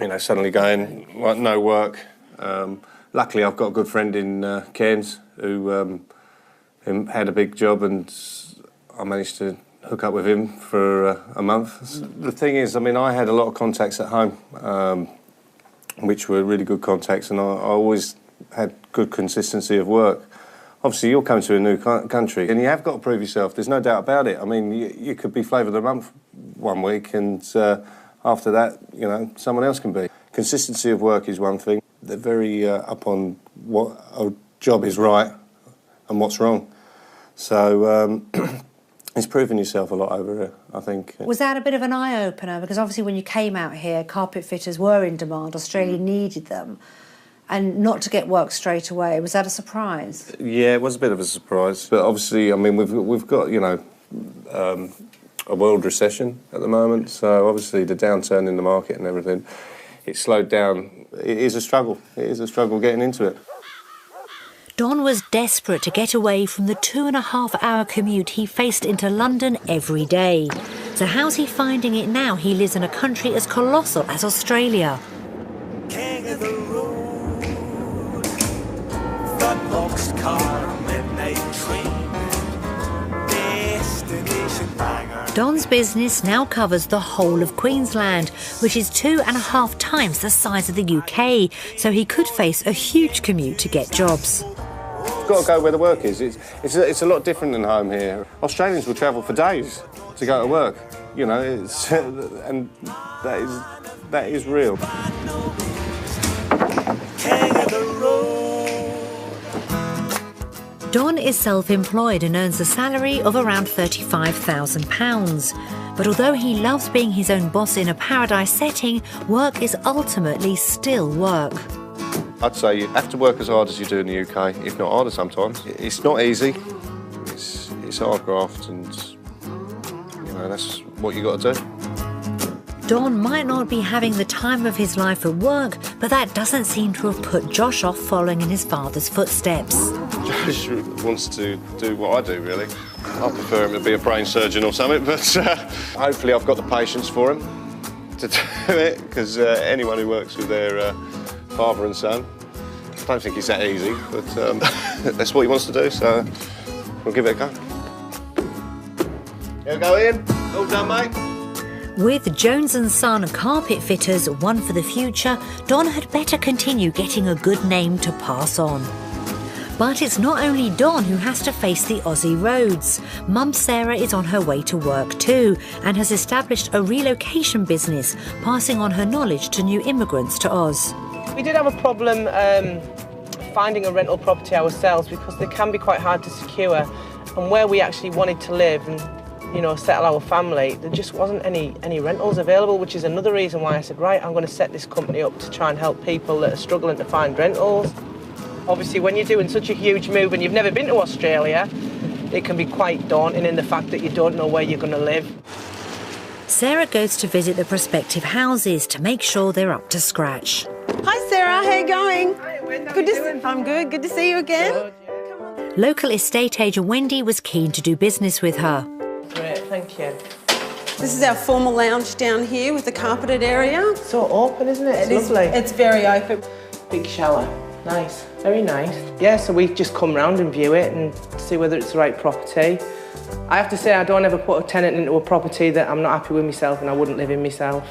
You know, suddenly going, like, no work. Luckily, I've got a good friend in Cairns who had a big job, and I managed to hook up with him for a month. The thing is, I mean, I had a lot of contacts at home, which were really good contacts, and I always had good consistency of work. Obviously, you're coming to a new country, and you have got to prove yourself. There's no doubt about it. I mean, you could be flavour of the month one week, and after that, you know, someone else can be. Consistency of work is one thing. They're very up on what a job is right and what's wrong. So it's proven yourself a lot over here, I think. Was that a bit of an eye-opener? Because obviously when you came out here, carpet fitters were in demand. Australia needed them. And not to get work straight away, was that a surprise? Yeah, it was a bit of a surprise. But obviously, I mean, we've got, you know, a world recession at the moment. So obviously the downturn in the market and everything, it slowed down. It is a struggle. It is a struggle getting into it. Don was desperate to get away from the 2.5-hour commute he faced into London every day. So how's he finding it now he lives in a country as colossal as Australia? King of the road, the boxcar, midnight train, destination banger. Don's business now covers the whole of Queensland, which is 2.5 times the size of the UK, so he could face a huge commute to get jobs. You've got to go where the work is. It's a lot different than home here. Australians will travel for days to go to work, you know, and that is real. Don is self-employed and earns a salary of around £35,000. But although he loves being his own boss in a paradise setting, work is ultimately still work. I'd say you have to work as hard as you do in the UK, if not harder sometimes. It's not easy. It's hard graft, and you know, that's what you got to do. Don might not be having the time of his life at work, but that doesn't seem to have put Josh off following in his father's footsteps. Josh wants to do what I do, really. I prefer him to be a brain surgeon or something, but hopefully I've got the patience for him to do it, because anyone who works with their father and son, I don't think it's that easy, but that's what he wants to do, so we'll give it a go. Here we go, Ian. All done, mate. With Jones & Son carpet fitters, one for the future, Don had better continue getting a good name to pass on. But it's not only Don who has to face the Aussie roads. Mum Sarah is on her way to work too and has established a relocation business, passing on her knowledge to new immigrants to Oz. We did have a problem finding a rental property ourselves because they can be quite hard to secure, and where we actually wanted to live and you know, settle our family, there just wasn't any rentals available, which is another reason why I said, right, I'm going to set this company up to try and help people that are struggling to find rentals. Obviously, when you're doing such a huge move and you've never been to Australia, it can be quite daunting in the fact that you don't know where you're going to live. Sarah goes to visit the prospective houses to make sure they're up to scratch. Hi Sarah, how you going? Hi, Wendy, I'm good. Good to see you again. Local estate agent Wendy was keen to do business with her. Great, thank you. This is our formal lounge down here with the carpeted area. So open, isn't it? It's lovely. It's very open. Big shower. Nice, very nice. Yeah, so we just come round and view it and see whether it's the right property. I have to say I don't ever put a tenant into a property that I'm not happy with myself and I wouldn't live in myself.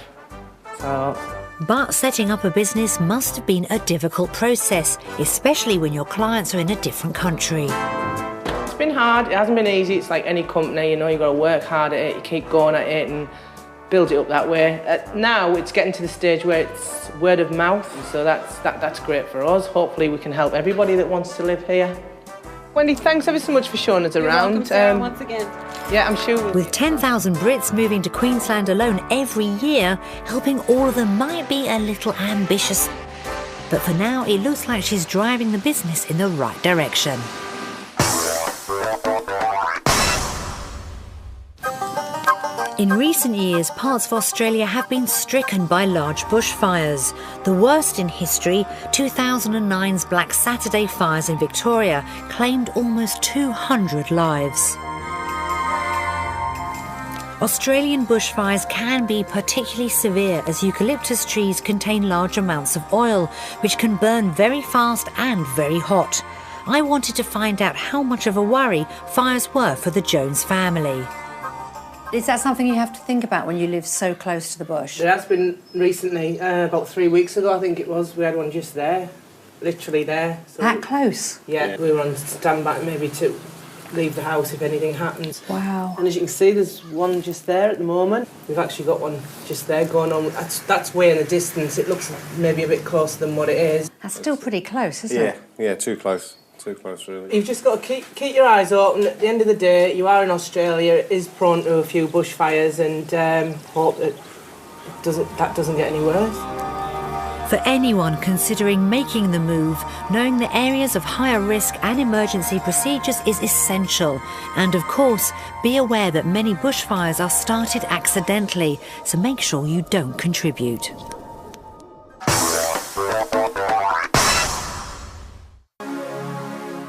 But setting up a business must have been a difficult process, especially when your clients are in a different country. It's been hard, it hasn't been easy. It's like any company, you know, you've got to work hard at it, you keep going at it and build it up that way. Now it's getting to the stage where it's word of mouth, so that's great for us. Hopefully we can help everybody that wants to live here. Wendy, thanks ever so much for showing us around. Welcome, Sarah, once again. Yeah, I'm sure. With 10,000 Brits moving to Queensland alone every year, helping all of them might be a little ambitious. But for now, it looks like she's driving the business in the right direction. In recent years, parts of Australia have been stricken by large bushfires. The worst in history, 2009's Black Saturday fires in Victoria claimed almost 200 lives. Australian bushfires can be particularly severe as eucalyptus trees contain large amounts of oil, which can burn very fast and very hot. I wanted to find out how much of a worry fires were for the Jones family. Is that something you have to think about when you live so close to the bush? There has been recently, about 3 weeks ago I think it was, we had one just there, literally there. So that close? Yeah, we were on standby maybe to leave the house if anything happens. Wow. And as you can see, there's one just there at the moment. We've actually got one just there going on. That's way in the distance. It looks maybe a bit closer than what it is. That's still pretty close, isn't it? Yeah, too close. Too close, really. You've just got to keep your eyes open. At the end of the day, you are in Australia. It is prone to a few bushfires, and hope that doesn't get any worse. For anyone considering making the move, knowing the areas of higher risk and emergency procedures is essential. And of course, be aware that many bushfires are started accidentally, so make sure you don't contribute.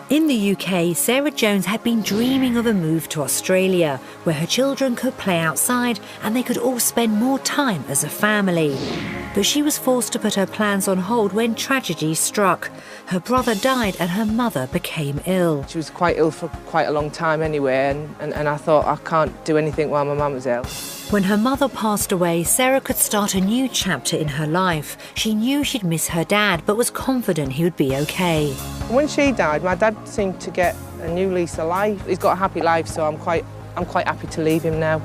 In the UK, Sarah Jones had been dreaming of a move to Australia, where her children could play outside and they could all spend more time as a family. But she was forced to put her plans on hold when tragedy struck. Her brother died and her mother became ill. She was quite ill for quite a long time anyway, and I thought I can't do anything while my mum was ill. When her mother passed away, Sarah could start a new chapter in her life. She knew she'd miss her dad, but was confident he would be okay. When she died, my dad seemed to get a new lease of life. He's got a happy life, so I'm quite happy to leave him now.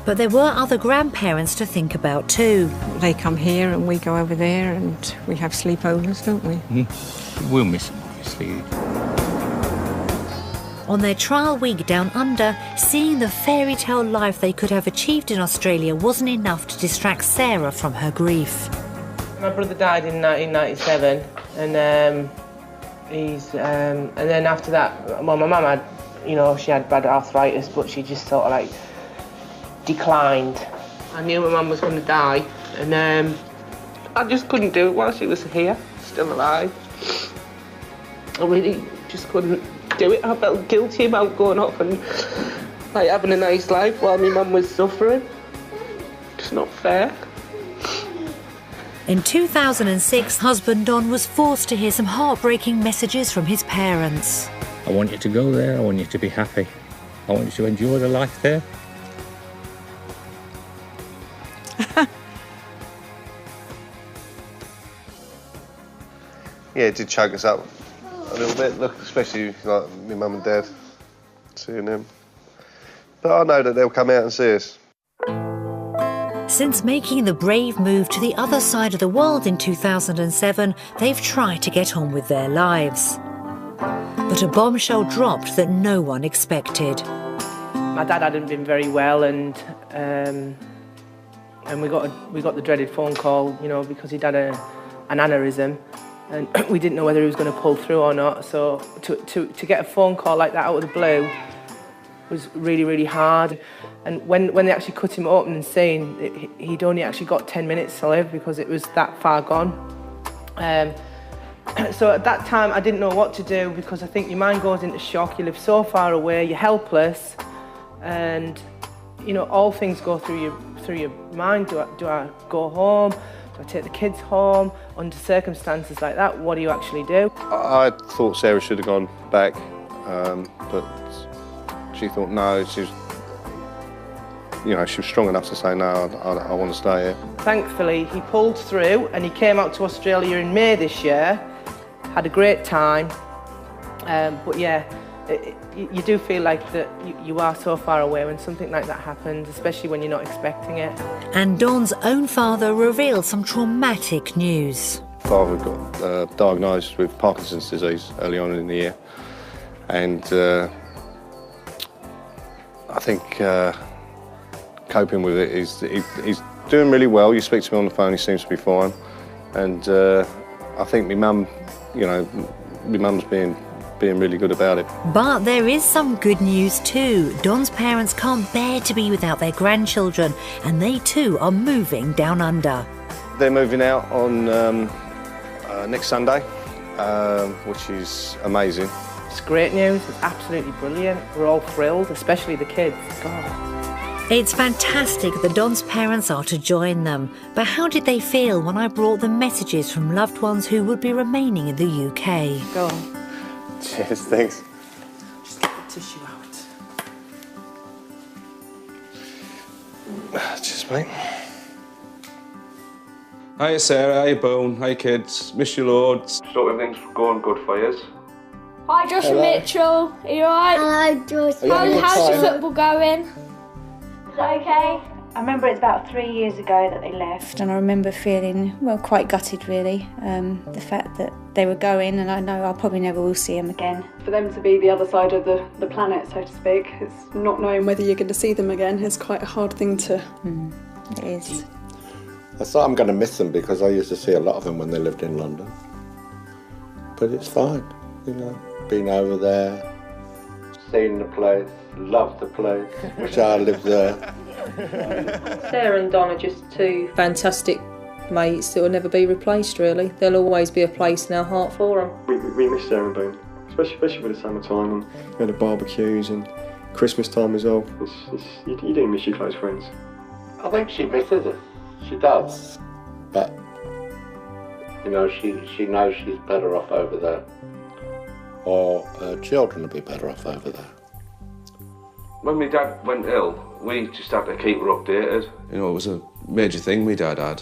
But there were other grandparents to think about too. They come here and we go over there and we have sleepovers, don't we? Mm-hmm. We'll miss them, obviously. On their trial week down under, seeing the fairy tale life they could have achieved in Australia wasn't enough to distract Sarah from her grief. My brother died in 1997, and then after that, well, my mum had, you know, she had bad arthritis, but she just sort of like declined. I knew my mum was going to die, and I just couldn't do it while she was here, still alive. I really just couldn't do it. I felt guilty about going off and like having a nice life while my mum was suffering. It's not fair. In 2006, husband Don was forced to hear some heartbreaking messages from his parents. I want you to go there, I want you to be happy. I want you to enjoy the life there. Yeah, it did choke us up a little bit, look, especially like my mum and dad, seeing them. But I know that they'll come out and see us. Since making the brave move to the other side of the world in 2007, they've tried to get on with their lives. But a bombshell dropped that no one expected. My My dad hadn't been very well, and we got the dreaded phone call, you know, because he'd had an aneurysm, and we didn't know whether he was going to pull through or not. So to get a phone call like that out of the blue was really, really hard. And when they actually cut him open and saying he'd only actually got 10 minutes to live because it was that far gone. So at that time I didn't know what to do, because I think your mind goes into shock. You live so far away, you're helpless, and you know, all things go through your mind. Do I go home? Do I take the kids home? Under circumstances like that, what do you actually do? I thought Sarah should have gone back, but she thought no. She was, you know, she was strong enough to say no. I want to stay here. Thankfully, he pulled through and he came out to Australia in May this year. Had a great time, but yeah, you do feel like that you are so far away when something like that happens, especially when you're not expecting it. And Dawn's own father revealed some traumatic news. Father got diagnosed with Parkinson's disease early on in the year, and I think coping with it is he's doing really well. You speak to me on the phone, he seems to be fine, and I think my mum, you know, my mum's being really good about it. But there is some good news too. Don's parents can't bear to be without their grandchildren, and they too are moving down under. They're moving out on next Sunday, which is amazing. It's great news, it's absolutely brilliant. We're all thrilled, especially the kids. God. It's fantastic that Don's parents are to join them. But how did they feel when I brought them messages from loved ones who would be remaining in the UK? Go on. Cheers, thanks. Just get the tissue out. Cheers, mate. Hiya Sarah, hiya Boone, hiya kids. Miss you loads. So everything's going good for you? Hi Josh and Mitchell, are you alright? Hello Josh. How's your football going? Is that okay? I remember it's about 3 years ago that they left, and I remember feeling, well, quite gutted really. The fact that they were going, and I know I probably never will see them again. For them to be the other side of the planet, so to speak, it's not knowing whether you're going to see them again is quite a hard thing to... It is. I thought I'm going to miss them because I used to see a lot of them when they lived in London. But it's fine, you know, being over there, seeing the place, love the place, wish I lived there. Sarah and Don are just two fantastic mates that will never be replaced, really. There'll always be a place in our heart for them. We miss Sarah and Boone, especially with the summertime, and we had the barbecues and Christmas time as well. You do miss your close friends. I think she misses us. She does. But, you know, she knows she's better off over there. Or her children will be better off over there. When my dad went ill, we just had to keep her updated. You know, it was a major thing my dad had,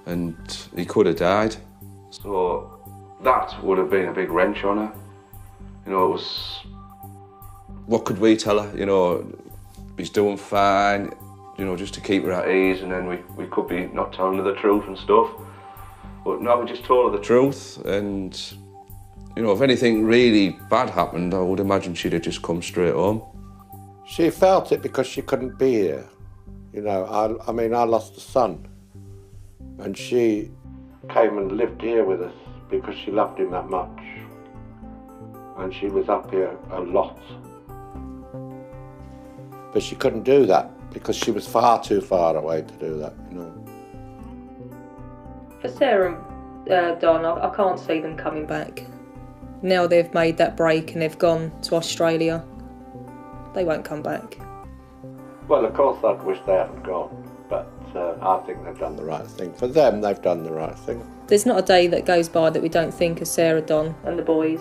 and he could have died. So that would have been a big wrench on her. You know, it was... What could we tell her? You know, he's doing fine, you know, just to keep her at ease, and then we could be not telling her the truth and stuff. But no, we just told her the truth, and, you know, if anything really bad happened, I would imagine she'd have just come straight home. She felt it because she couldn't be here. You know, I mean, I lost a son, and she came and lived here with us because she loved him that much. And she was up here a lot. But she couldn't do that because she was far too far away to do that, you know. For Sarah and Don, I can't see them coming back. Now they've made that break and they've gone to Australia, they won't come back. Well, of course I'd wish they hadn't gone, but I think they've done the right thing. For them, they've done the right thing. There's not a day that goes by that we don't think of Sarah, Don and the boys.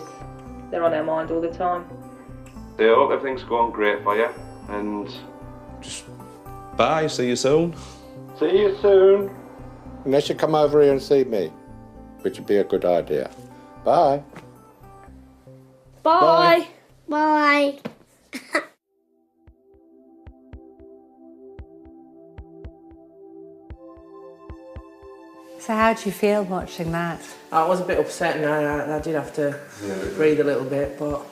They're on our mind all the time. I hope everything's going great for you, and just bye, see you soon. See you soon. Unless you come over here and see me, which would be a good idea. Bye. Bye. Bye. So how do you feel watching that? I was a bit upset, and I did have to breathe a little bit, but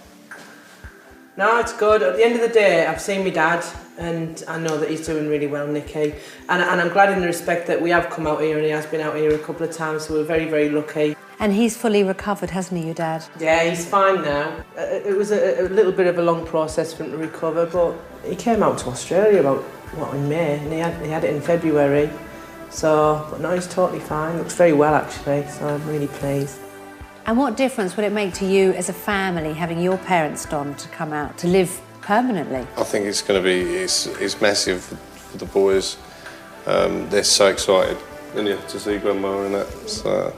No, it's good. At the end of the day, I've seen my dad and I know that he's doing really well, Nicky. And I'm glad in the respect that we have come out here and he has been out here a couple of times, so we're very, very lucky. And he's fully recovered, hasn't he, your dad? Yeah, he's fine now. It was a little bit of a long process for him to recover, but he came out to Australia in May, and he had it in February. So, but no, he's totally fine. Looks very well, actually, so I'm really pleased. And what difference would it make to you as a family having your parents, Don, to come out to live permanently? I think it's going to be it's massive for the boys. They're so excited, aren't you, to see Grandma and that. So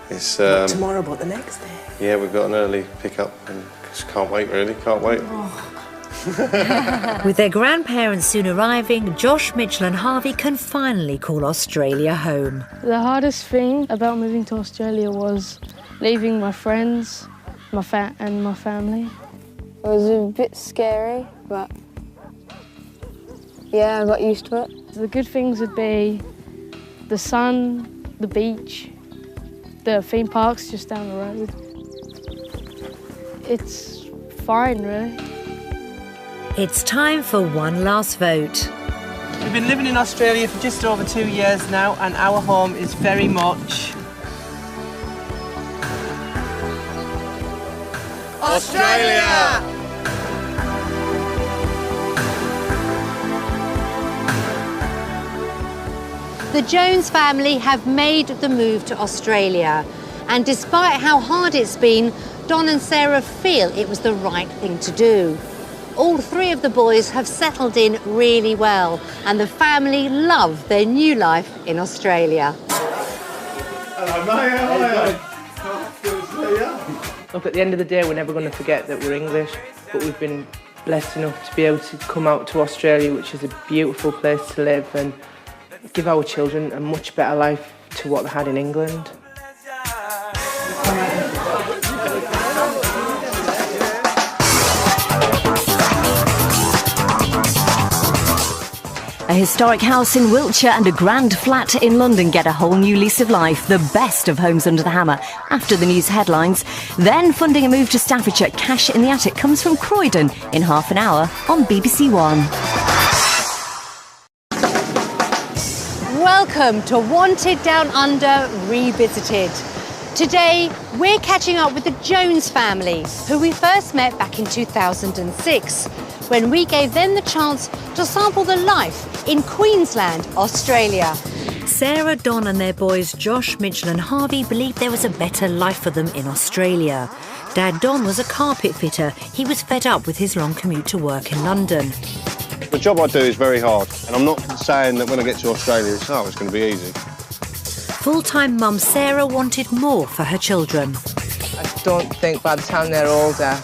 it's Not tomorrow, but the next day. Yeah, we've got an early pickup, and just can't wait. Really, can't wait. With their grandparents soon arriving, Josh, Mitchell and Harvey can finally call Australia home. The hardest thing about moving to Australia was leaving my friends, my family. It was a bit scary, but yeah, I got used to it. The good things would be the sun, the beach, the theme parks just down the road. It's fine, really. It's time for one last vote. We've been living in Australia for just over 2 years now, and our home is very much Australia! The Jones family have made the move to Australia, and despite how hard it's been, Don and Sarah feel it was the right thing to do. All three of the boys have settled in really well, and the family love their new life in Australia. Hello, mate. How are you? Good to see you. Look, at the end of the day, we're never going to forget that we're English, but we've been blessed enough to be able to come out to Australia, which is a beautiful place to live, and give our children a much better life to what they had in England. A historic house in Wiltshire and a grand flat in London get a whole new lease of life, the best of Homes Under the Hammer, after the news headlines. Then funding a move to Staffordshire, cash in the attic comes from Croydon in half an hour on BBC One. Welcome to Wanted Down Under Revisited. Today, we're catching up with the Jones family, who we first met back in 2006, when we gave them the chance to sample the life in Queensland, Australia. Sarah, Don and their boys Josh, Mitchell and Harvey believed there was a better life for them in Australia. Dad Don was a carpet fitter. He was fed up with his long commute to work in London. The job I do is very hard, and I'm not saying that when I get to Australia it's going to be easy. Full-time mum Sarah wanted more for her children. I don't think by the time they're older,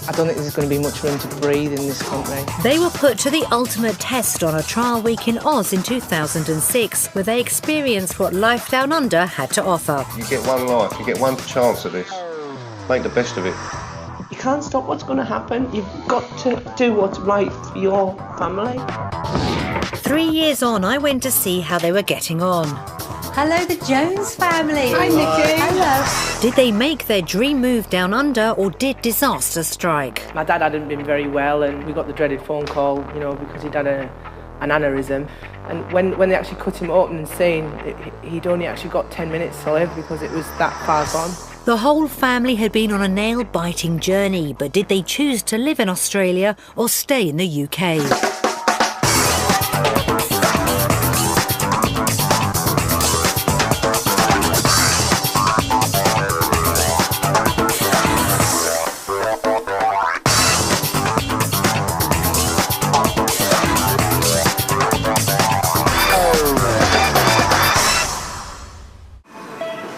I don't think there's going to be much room to breathe in this country. They were put to the ultimate test on a trial week in Oz in 2006, where they experienced what life down under had to offer. You get one life, you get one chance at this. Make the best of it. You can't stop what's going to happen. You've got to do what's right for your family. 3 years on, I went to see how they were getting on. Hello, the Jones family. Hi, Nikki. Hello. Did they make their dream move down under, or did disaster strike? My dad hadn't been very well, and we got the dreaded phone call, because he'd had an aneurysm. And when they actually cut him open and seen, he'd only actually got 10 minutes to live because it was that far gone. The whole family had been on a nail-biting journey, but did they choose to live in Australia or stay in the UK?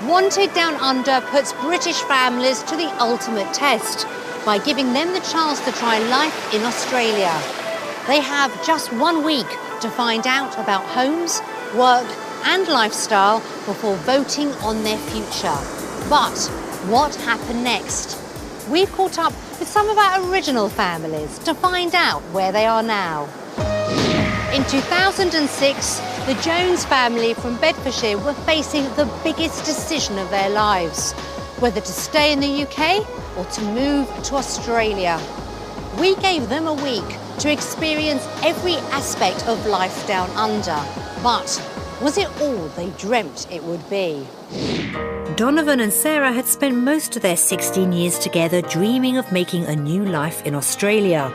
Wanted Down Under puts British families to the ultimate test by giving them the chance to try life in Australia. They have just 1 week to find out about homes, work and lifestyle before voting on their future. But what happened next? We've caught up with some of our original families to find out where they are now. In 2006, the Jones family from Bedfordshire were facing the biggest decision of their lives, whether to stay in the UK or to move to Australia. We gave them a week to experience every aspect of life down under. But was it all they dreamt it would be? Donovan and Sarah had spent most of their 16 years together dreaming of making a new life in Australia.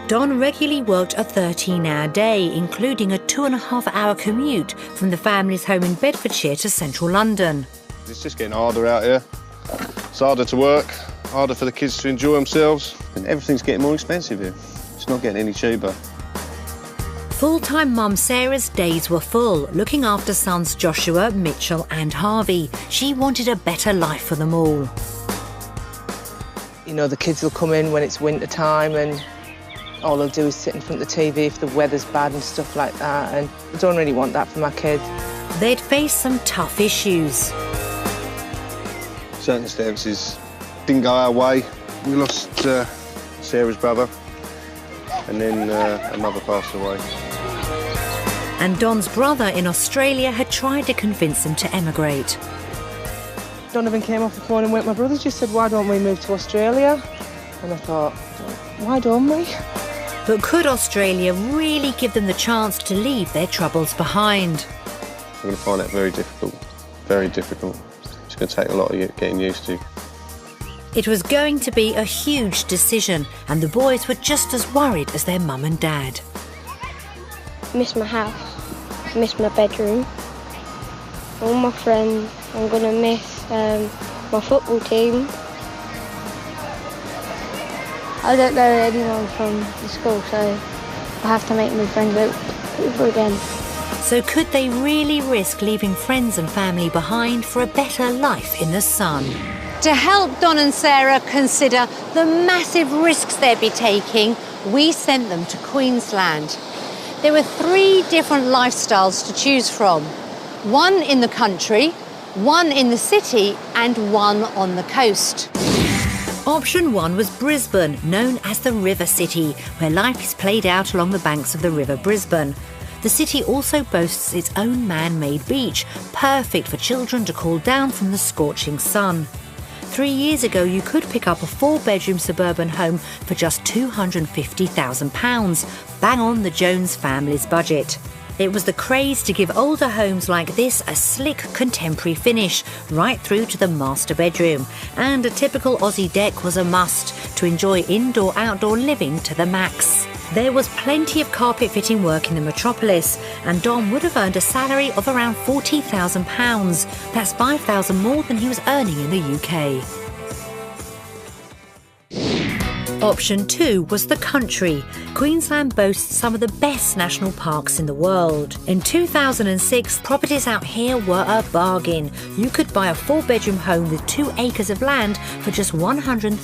Don regularly worked a 13-hour day, including a 2.5-hour commute from the family's home in Bedfordshire to central London. It's just getting harder out here. It's harder to work, harder for the kids to enjoy themselves, and everything's getting more expensive here. It's not getting any cheaper. Full-time mum Sarah's days were full, looking after sons Joshua, Mitchell and Harvey. She wanted a better life for them all. You know, the kids will come in when it's winter time and all they'll do is sit in front of the TV if the weather's bad and stuff like that, and I don't really want that for my kids. They'd faced some tough issues. Circumstances didn't go our way. We lost Sarah's brother, and then her mother passed away. And Don's brother in Australia had tried to convince them to emigrate. Donovan came off the phone and went, my brother just said, why don't we move to Australia? And I thought, why don't we? But could Australia really give them the chance to leave their troubles behind? I'm going to find that very difficult, very difficult. It's going to take a lot of getting used to. It was going to be a huge decision, and the boys were just as worried as their mum and dad. Miss my house, miss my bedroom, all my friends. I'm going to miss my football team. I don't know anyone from the school, so I have to make new friends over again. So could they really risk leaving friends and family behind for a better life in the sun? To help Don and Sarah consider the massive risks they'd be taking, we sent them to Queensland. There were 3 different lifestyles to choose from. One in the country, one in the city, and one on the coast. Option 1 was Brisbane, known as the River City, where life is played out along the banks of the River Brisbane. The city also boasts its own man-made beach, perfect for children to cool down from the scorching sun. 3 years ago, you could pick up a 4-bedroom suburban home for just £250,000, bang on the Jones family's budget. It was the craze to give older homes like this a slick contemporary finish, right through to the master bedroom. And a typical Aussie deck was a must to enjoy indoor-outdoor living to the max. There was plenty of carpet fitting work in the metropolis, and Don would have earned a salary of around £40,000. That's £5,000 more than he was earning in the UK. Option 2 was the country. Queensland boasts some of the best national parks in the world. In 2006, properties out here were a bargain. You could buy a 4-bedroom home with 2 acres of land for just $130,000.